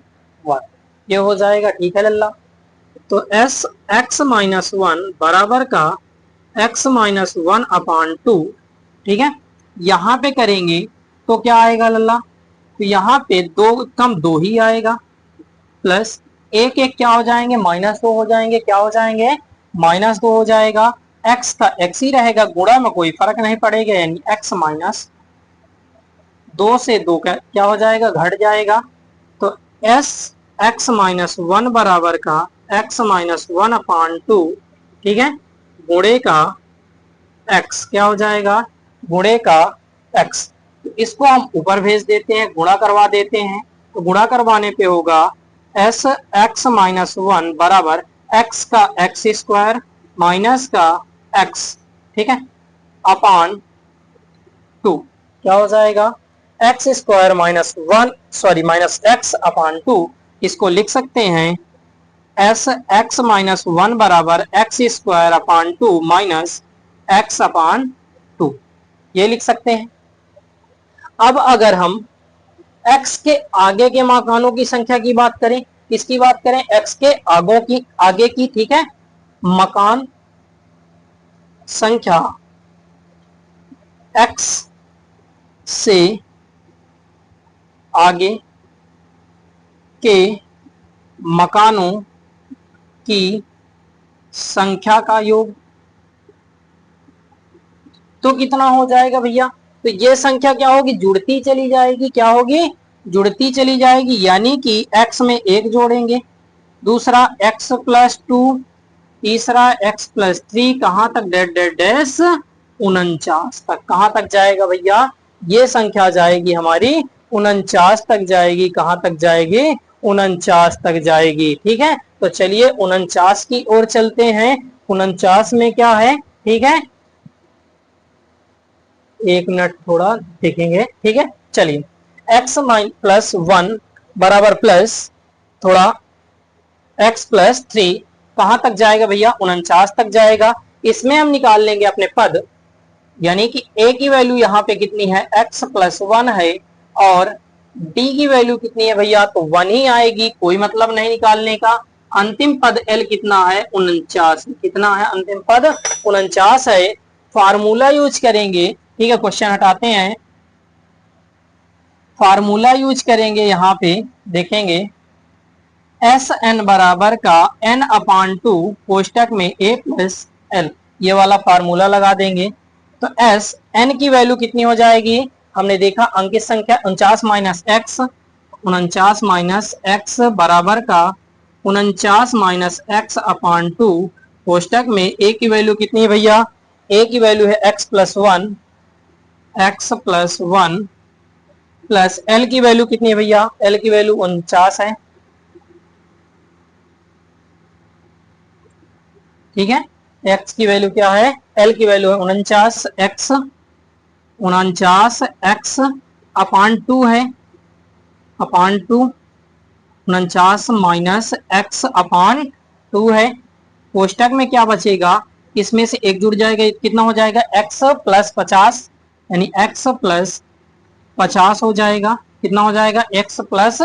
1, ये हो जाएगा। ठीक है लल्ला, तो s x माइनस वन बराबर का x minus one upon to, ठीक है, यहाँ पे करेंगे तो क्या आएगा लल्ला, तो यहाँ पे दो कम दो ही आएगा, प्लस एक एक क्या हो जाएंगे माइनस दो हो जाएंगे, क्या हो जाएंगे माइनस दो हो जाएगा, x का x ही रहेगा, गुणा में कोई फर्क नहीं पड़ेगा, यानी x माइनस दो से दो क्या हो जाएगा घट जाएगा। तो s x माइनस वन बराबर का x minus one upon to, ठीक है, गुणे का x क्या हो जाएगा, गुणे का x। तो इसको हम ऊपर भेज देते हैं, गुणा करवा देते हैं, तो गुणा करवाने पे होगा s x माइनस वन बराबर x का x स्क्वायर माइनस का x, ठीक है, अपॉन टू, क्या हो जाएगा x square minus one, sorry minus x upon two. इसको लिख सकते हैं s x माइनस वन बराबर x square upon two minus x upon two, ये लिख सकते हैं। अब अगर हम x के आगे के मकानों की संख्या की बात करें, किसकी बात करें, x के आगे की, ठीक है, मकान संख्या x से आगे के मकानों की संख्या का योग, तो कितना हो जाएगा भैया, तो ये संख्या क्या होगी, जुड़ती चली जाएगी, क्या होगी, जुड़ती चली जाएगी, यानी कि x में एक जोड़ेंगे, दूसरा x प्लस टू, तीसरा x प्लस थ्री, कहां तक डेड डेड डैश 49 तक, कहां तक जाएगा भैया, ये संख्या जाएगी हमारी 49 तक जाएगी, कहां तक जाएगी 49 तक जाएगी। ठीक है, तो चलिए 49 की ओर चलते हैं। 49 में क्या है, ठीक है, एक मिनट थोड़ा देखेंगे, ठीक है, चलिए x प्लस वन बराबर प्लस थोड़ा x प्लस थ्री, कहां तक जाएगा भैया, 49 तक जाएगा। इसमें हम निकाल लेंगे अपने पद, यानी कि a की वैल्यू यहाँ पे कितनी है, x प्लस वन है, और d की वैल्यू कितनी है भैया, तो 1 ही आएगी, कोई मतलब नहीं निकालने का। अंतिम पद l कितना है, 49, कितना है अंतिम पद 49 है। फार्मूला यूज करेंगे, ठीक है, क्वेश्चन हटाते हैं, फार्मूला यूज करेंगे, यहाँ पे देखेंगे एस एन बराबर का n अपान टू कोष्टक में a प्लस एल, ये वाला फार्मूला लगा देंगे। तो s n की वैल्यू कितनी हो जाएगी, हमने देखा अंकित संख्या 49 माइनस एक्स, 49 माइनस एक्स बराबर का 49 माइनस एक्स अपान टू कोष्टक में a की वैल्यू कितनी है भैया, a की वैल्यू है x plus one, x plus one plus L की वैल्यू कितनी है भैया, एल की वैल्यू 49 है। ठीक है, x की वैल्यू क्या है, l की वैल्यू है 49, x 49 x अपान टू है, upon two 49 minus x upon two है, कोष्टक में क्या बचेगा, इसमें से एक जुड़ जाएगा, कितना हो जाएगा x प्लस 50, यानी x प्लस 50 हो जाएगा, कितना हो जाएगा x प्लस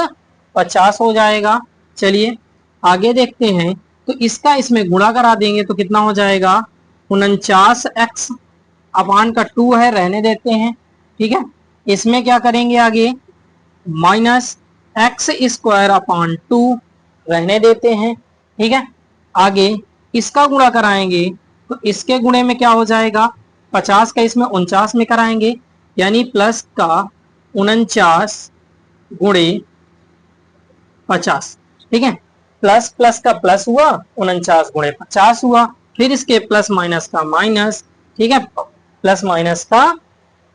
50 हो जाएगा। चलिए आगे देखते हैं, तो इसका इसमें गुणा करा देंगे तो कितना हो जाएगा 49x अपान का 2 है, रहने देते हैं। ठीक है, इसमें क्या करेंगे आगे, minus x square upon two, रहने देते हैं। ठीक है, आगे इसका गुणा कराएंगे तो इसके गुणे में क्या हो जाएगा, 50 का इसमें 49 में कराएंगे, यानी प्लस का 49 गुणे 50। ठीक है, प्लस प्लस का प्लस हुआ, 49 गुणे 50 हुआ, फिर इसके प्लस माइनस का माइनस। ठीक है, प्लस माइनस का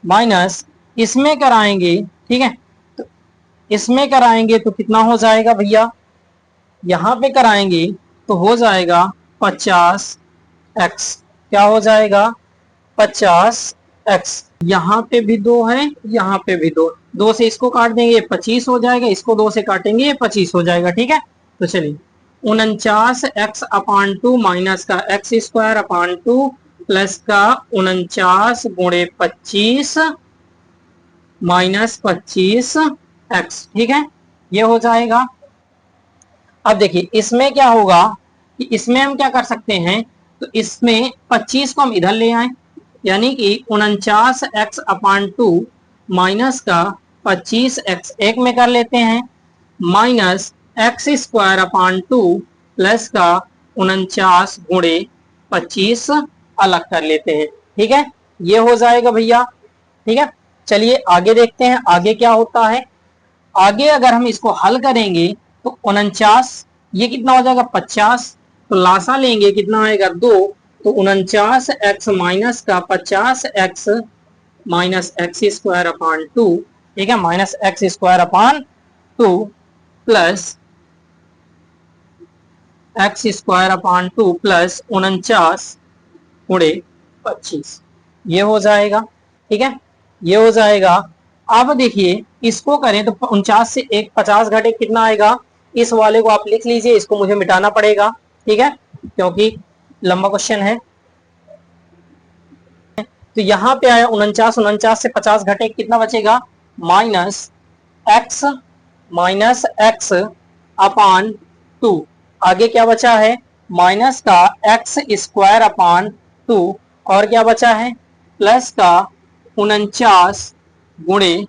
माइनस, इसमें कराएंगे। ठीक है, तो इसमें कराएंगे तो कितना हो जाएगा भैया, यहां पे कराएंगे तो हो जाएगा 50x। क्या हो जाएगा, 50x। यहाँ पे भी 2 है, यहाँ पे भी 2, 2 से इसको काट देंगे ये 25 हो जाएगा, इसको 2 से काटेंगे ये 25 हो जाएगा। ठीक है, तो चलिए 49x/2 माइनस का x² 2 प्लस का 49 गुणे 25 माइनस 25x। ठीक है, ये हो जाएगा। अब देखिए इसमें क्या होगा कि इसमें हम क्या कर सकते हैं, तो इसमें 25 को हम इधर ले आए, यानी कि 49x/2 माइनस का 25x एक में कर लेते हैं, माइनस x² 2 प्लस का 49 गुणे 25 अलग कर लेते हैं। ठीक है, ये हो जाएगा भैया। ठीक है, चलिए आगे देखते हैं आगे क्या होता है। आगे अगर हम इसको हल करेंगे तो 49, ये कितना हो जाएगा 50, तो लासा लेंगे कितना आएगा 2, तो 49x माइनस का 50x माइनस x² 2। ठीक है, minus x² 2 plus x² 2 plus 49 गुणे 25, ये हो जाएगा। ठीक है, ये हो जाएगा। अब देखिए इसको करें तो 49 से एक 50 घटे कितना आएगा, इस वाले को आप लिख लीजिए, इसको मुझे मिटाना पड़ेगा। ठीक है, क्योंकि लंबा क्वेश्चन है। तो यहां पे आया 49, 49 से 50 घटे कितना बचेगा, माइनस एक्स अपान 2। आगे क्या बचा है, माइनस का x² 2, और क्या बचा है प्लस का 49 गुणे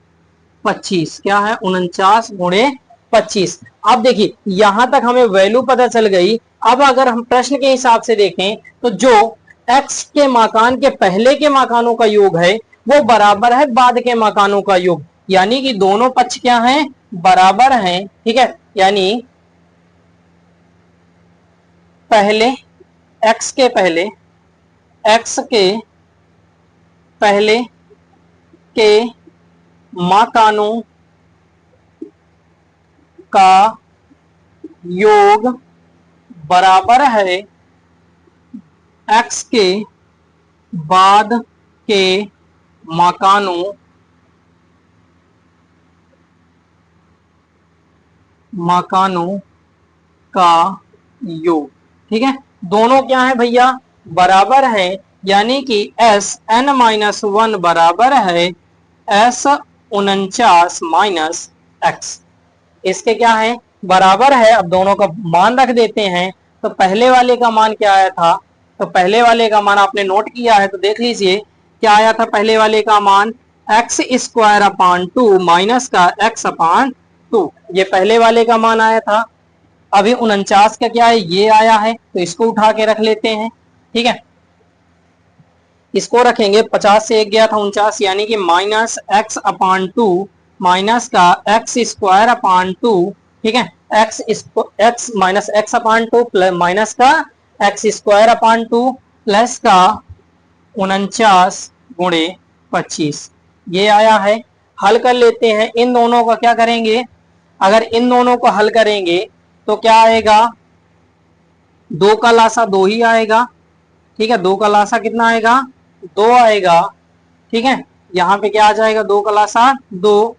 25। क्या है, 49 गुणे 25। अब देखिए यहां तक हमें वैल्यू पता चल गई। अब अगर हम प्रश्न के हिसाब से देखें तो जो x के मकान के पहले के मकानों का योग है वो बराबर है बाद के मकानों का योग, यानी कि दोनों पक्ष क्या हैं, बराबर हैं। ठीक है, यानी पहले x के पहले के मकानों का योग बराबर है x के बाद के मकानों का योग। ठीक है, दोनों क्या है भैया, बराबर है, यानी कि Sn-1 बराबर है S49 माइनस x। इसके क्या है, बराबर है। अब दोनों का मान रख देते हैं, तो पहले वाले का मान क्या आया था, तो पहले वाले का मान आपने नोट किया है तो देख लीजिए क्या आया था। पहले वाले का मान x² 2 माइनस का x/2, ये पहले वाले का मान आया था। अभी 49 का क्या है, ये आया है, तो इसको उठा के रख लेते हैं। ठीक है, इसको रखेंगे, 50 से एक गया था 49, यानी कि माइनस x/2 माइनस का x² 2। ठीक है, x minus x/2 plus minus का x² 2 प्लस का 49 गुणे 25, ये आया है। हल कर लेते हैं, इन दोनों का क्या करेंगे, अगर इन दोनों को हल करेंगे तो क्या आएगा, 2 का लासा 2 ही आएगा। ठीक है, 2 का लासा कितना आएगा, 2 आएगा। ठीक है, यहाँ पे क्या आ जाएगा, 2 का लासा 2।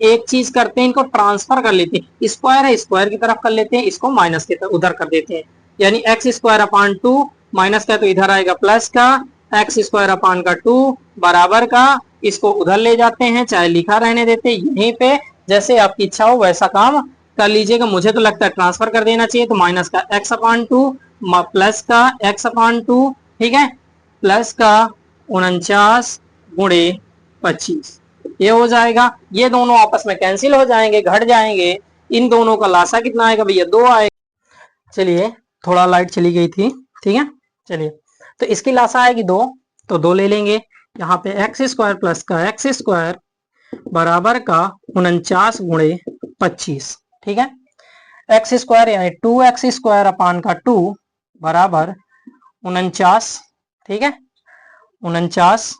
एक चीज करते हैं, इनको ट्रांसफर कर लेते हैं, स्क्वायर है स्क्वायर की तरफ कर लेते हैं, इसको माइनस की तरफ उधर कर देते हैं, यानी x² 2 माइनस का तो इधर आएगा प्लस का x² 2 बराबर का, इसको उधर ले जाते हैं, चाहे लिखा रहने देते यहीं पे, जैसे आपकी इच्छा हो वैसा काम कर लीजिएगा। मुझे तो लगता है ट्रांसफर कर देना चाहिए, तो माइनस का x/2 प्लस का x/2। ठीक है, प्लस का 49 गुणे 25, ये हो जाएगा। ये दोनों आपस में कैंसिल हो जाएंगे, घट जाएंगे। इन दोनों का लासा कितना आएगा भैया, 2 आएगा। चलिए, थोड़ा लाइट चली गई थी, ठीक है। चलिए, तो इसकी लासा आएगी 2, तो 2 ले लेंगे। यहाँ पे एक्स स्क्वायर प्लस का एक्स स्क्वायर बराबर का 49 गुणे 25। ठीक है, एक्स स्क्वायर यानी 2x स्क्वायर अपान का 2 बराबर 49। ठीक है, 49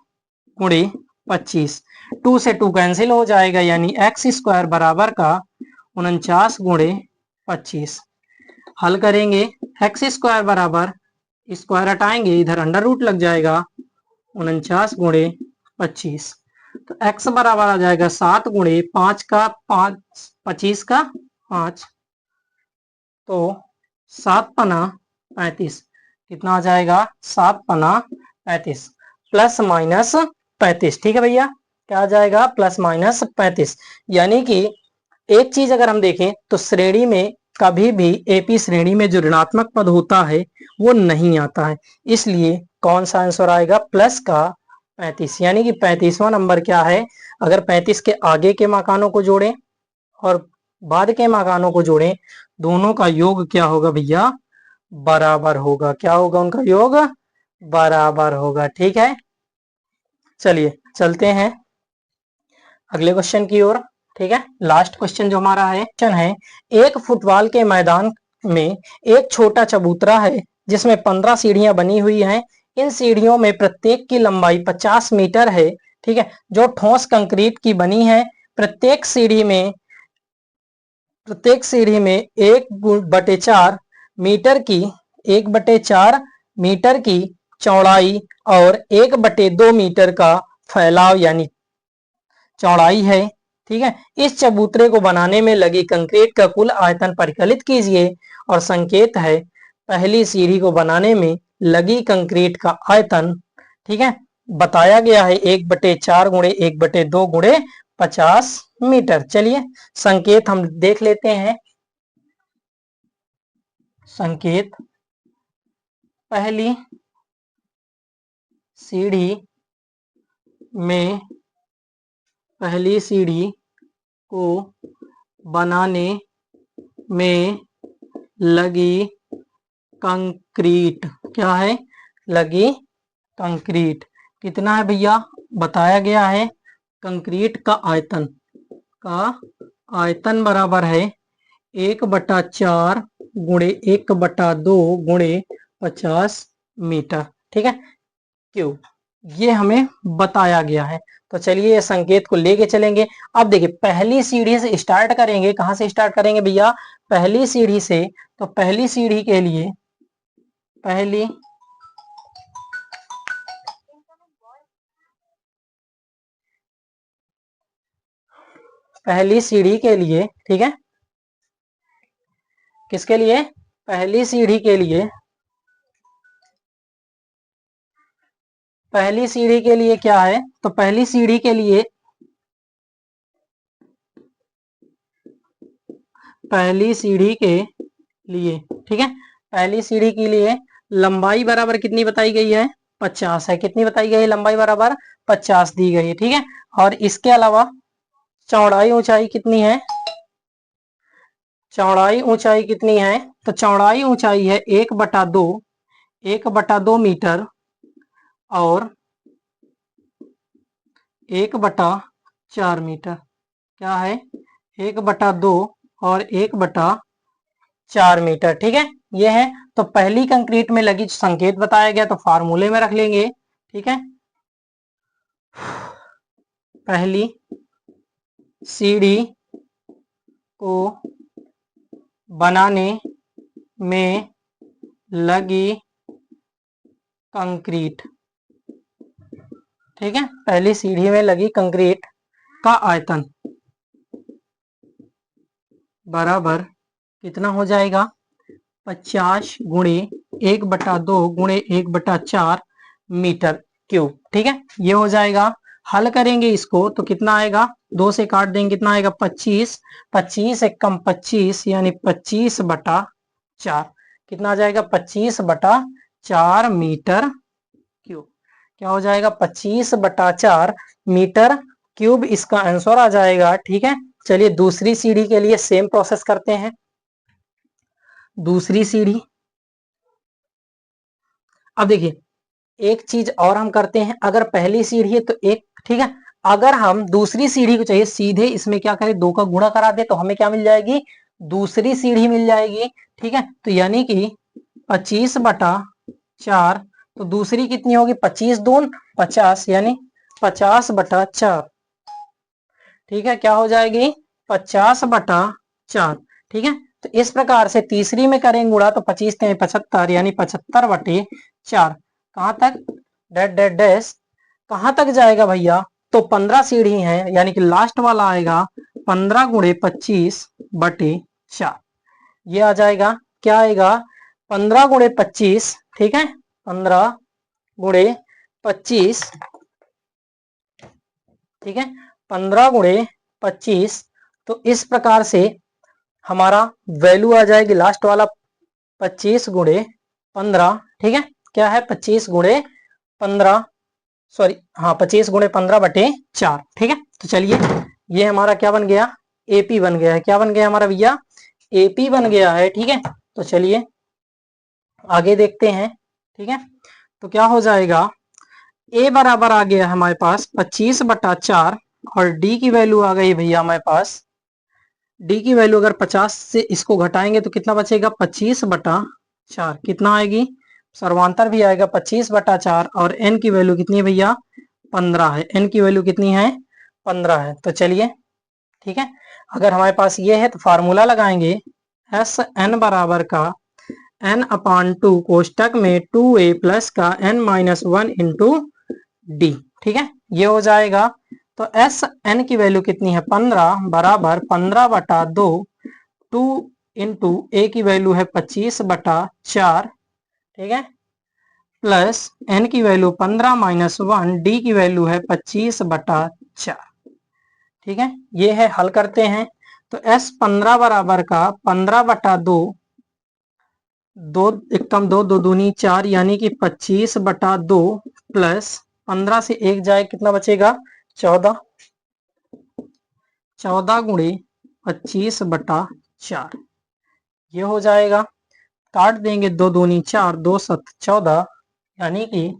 गुणे 25। 2 से 2 कैंसिल हो जाएगा, यानी एक्स स्क्वायर बराबर का 49 गुणे 25। हल करेंगे, एक्स स्क्वायर बराबर स्क्वायर हटाएंगे, इधर अंडर रूट लग जाएगा, 49 गुणे 25। तो x बराबर आ जाएगा 7 गुणे 5 का 5, 25 का 5, तो 7 पना 35। कितना आ जाएगा? 7 पना 35 प्लस माइनस 35। ठीक है भैया, क्या आ जाएगा? Plus minus 35। यानी कि एक चीज अगर हम देखें तो श्रेणी में कभी भी एपी श्रेणी में जो ऋणात्मक पद होता है वो नहीं आता है, इसलिए कौन सा आंसर आएगा? प्लस का 35। यानी कि 35वां नंबर क्या है? अगर 35 के आगे के मकानों को जोड़ें और बाद के मकानों को जोड़ें, दोनों का योग क्या होगा भैया? बराबर होगा। क्या होगा? उनका योग बराबर होगा। ठीक है, चलिए चलते हैं अगले क्वेश्चन की ओर। ठीक है, लास्ट क्वेश्चन जो हमारा है, क्वेश्चन है, एक फुटबॉल के मैदान में एक छोटा चबूतरा है जिसमें 15 सीढ़ियां बनी हुई हैं। इन सीढ़ियों में प्रत्येक की लंबाई 50 मीटर है। ठीक है, जो ठोस कंक्रीट की बनी है। प्रत्येक सीढ़ी में 1/4 मीटर की 1/4 मीटर की चौड़ाई और 1/2 मीटर का फैलाव यानी चौड़ाई है। ठीक है, इस चबूतरे को बनाने में लगी कंक्रीट का कुल आयतन परिकलित कीजिए। और संकेत है, पहली सीढ़ी को बनाने में लगी कंक्रीट का आयतन, ठीक है, बताया गया है 1/4 गुणे 1/2 गुणे 50 मीटर। चलिए संकेत हम देख लेते हैं। संकेत, पहली सीढ़ी में पहली सीढ़ी को बनाने में लगी कंक्रीट, क्या है? लगी कंक्रीट कितना है भैया? बताया गया है कंक्रीट का आयतन बराबर है 1/4 गुणे 1/2 गुणे 50 मीटर। ठीक है, क्यों? ये हमें बताया गया है। तो चलिए ये संकेत को लेके चलेंगे। अब देखिए, पहली सीढ़ी से स्टार्ट करेंगे। कहां से स्टार्ट करेंगे भैया? पहली सीढ़ी से। तो पहली सीढ़ी के लिए पहली सीढ़ी के लिए, ठीक है, किसके लिए? पहली सीढ़ी के लिए, पहली सीढ़ी के लिए क्या है? तो पहली सीढ़ी के लिए, पहली सीढ़ी के लिए, ठीक है, पहली सीढ़ी के लिए लंबाई बराबर कितनी बताई गई है? 50 है। कितनी बताई गई है? लंबाई बराबर 50 दी गई है। ठीक है, और इसके अलावा चौड़ाई ऊंचाई कितनी है? चौड़ाई ऊंचाई कितनी है? तो चौड़ाई ऊंचाई है 1/2 मीटर और 1/4 मीटर। क्या है? 1/2 और 1/4 मीटर। ठीक है, ये है। तो पहली कंक्रीट में लगी संकेत बताया गया, तो फार्मूले में रख लेंगे। ठीक है, पहली सीढ़ी को बनाने में लगी कंक्रीट, ठीक है, पहली सीढ़ी में लगी कंक्रीट का आयतन बराबर कितना हो जाएगा? 50 गुणे 1/2 गुणे 1/4 मीटर क्यूब। ठीक है, ये हो जाएगा। हल करेंगे इसको तो कितना आएगा? 2 से काट देंगे, कितना आएगा? 25। 25 एक कम 25 यानी 25/4। कितना आ जाएगा? 25/4 मीटर क्यूब। क्या हो जाएगा? 25/4 मीटर क्यूब इसका आंसर आ जाएगा। ठीक है, चलिए दूसरी सीढ़ी के लिए सेम प्रोसेस करते हैं। दूसरी सीढ़ी अब देखिए एक चीज और हम करते हैं, अगर पहली सीढ़ी है तो एक, ठीक है, अगर हम दूसरी सीढ़ी को चाहिए सीधे इसमें क्या करें, 2 का गुणा करा दे तो हमें क्या मिल जाएगी, दूसरी सीढ़ी मिल जाएगी। ठीक है, तो यानी कि 25/4, तो दूसरी कितनी होगी, 25 दून 50, यानी 50/4। ठीक है, क्या हो जाएगी, 50/4। ठीक है, तो इस प्रकार से तीसरी में करेंगे गुणा तो 25 में 75, यानी 75/4। कहां तक, डेड डेड डैश, कहां तक जाएगा भैया, तो 15 सीढ़ी है, यानी कि लास्ट वाला आएगा 15 गुणे 25/4। ये आ जाएगा, क्या आएगा, 15 गुणे 25। ठीक है, 15 गुणे 25। ठीक है, 15 गुणे 25। तो इस प्रकार से हमारा वैल्यू आ जाएगी लास्ट वाला 25 गुणे 15। ठीक है, क्या है, 25 गुणे 15, सॉरी हाँ 25 गुणे 15/4। ठीक है, तो चलिए ये हमारा क्या बन गया, एपी बन गया है। क्या बन गया हमारा भैया, एपी बन गया है। ठीक है, तो चलिए आगे देखते हैं। ठीक है, तो क्या हो जाएगा, ए बराबर आ गया हमारे पास 25/4 और डी की वैल्यू आ गई भैया हमारे पास, डी की वैल्यू अगर 50 से इसको घटाएंगे तो कितना बचेगा, 25/4। कितना आएगी, सर्वांतर भी आएगा 25/4 और एन की वैल्यू कितनी है भैया, 15 है। एन की वैल्यू कितनी है, 15 है। तो चलिए ठीक है, अगर हमारे पास ये है तो फार्मूला लगाएंगे, एस एन बराबर का n/2 कोष्टक में 2a प्लस का n-1 इंटू डी। ठीक है, ये हो जाएगा। तो एस एन की वैल्यू कितनी है, 15 बराबर 15/2, 2 इंटू ए की वैल्यू है 25/4। ठीक है, प्लस एन की वैल्यू 15-1, डी की वैल्यू है 25/4। ठीक है, ये है, हल करते हैं। तो एस 15 बराबर का 15/2, 2 एकम 2, 2 दूनी 4, यानी कि 25/2 प्लस 15 से 1 जाए कितना बचेगा, 14। 14 गुणे 25/4 ये हो जाएगा, काट देंगे 2 दूनी 4, 2 7 14, यानी कि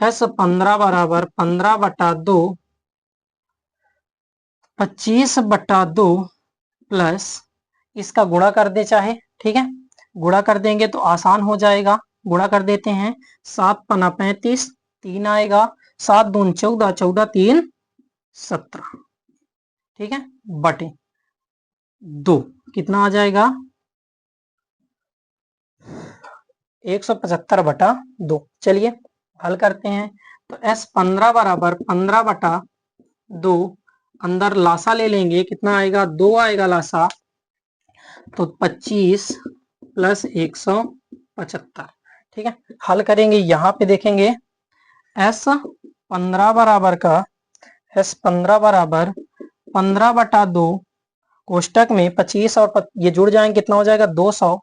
एस 15 बराबर 15/2, 25/2 प्लस इसका गुणा कर दे चाहे। ठीक है, गुणा कर देंगे तो आसान हो जाएगा, गुणा कर देते हैं। 7 पना 35, 3 आएगा, 7 दून 14, 14 3 17। ठीक है, बटे 2 कितना आ जाएगा, 175/2। चलिए हल करते हैं। तो एस 15 बराबर 15/2, अंदर लासा ले लेंगे, कितना आएगा, 2 आएगा लासा, तो 25 प्लस 175। ठीक है, हल करेंगे, यहां पे देखेंगे एस 15 बराबर का, एस 15 बराबर 15/2 कोष्टक में 25 और ये जुड़ जाएंगे, कितना हो जाएगा, 200।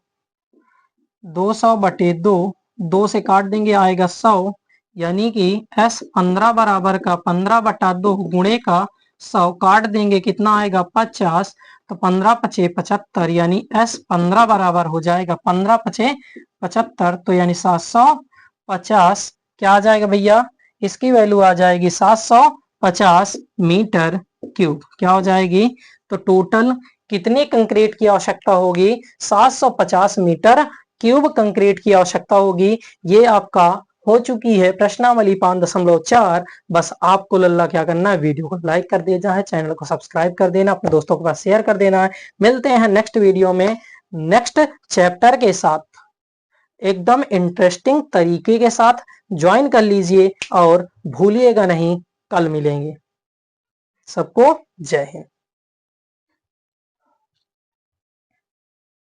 200/2, 2 से काट देंगे आएगा 100, यानी कि एस 15 बराबर का 15/2 गुणे का 100 काट देंगे, कितना आएगा, 50। तो 15×5 = 75, यानी एस 15 बराबर हो जाएगा 15×5 = 75, तो यानी 750 क्या आ जाएगा भैया, इसकी वैल्यू आ जाएगी 750 मीटर क्यूब। क्या हो जाएगी, तो टोटल कितने कंक्रीट की आवश्यकता होगी, 750 मीटर क्यूब कंक्रीट की आवश्यकता होगी। ये आपका हो चुकी है प्रश्नावली 5.4। बस आपको लल्ला क्या करना है, वीडियो को लाइक कर दिया जाए, चैनल को सब्सक्राइब कर देना, अपने दोस्तों के पास शेयर कर देना है। मिलते हैं नेक्स्ट वीडियो में नेक्स्ट चैप्टर के साथ, एकदम इंटरेस्टिंग तरीके के साथ। ज्वाइन कर लीजिए और भूलिएगा नहीं, कल मिलेंगे। सबको जय हिंद।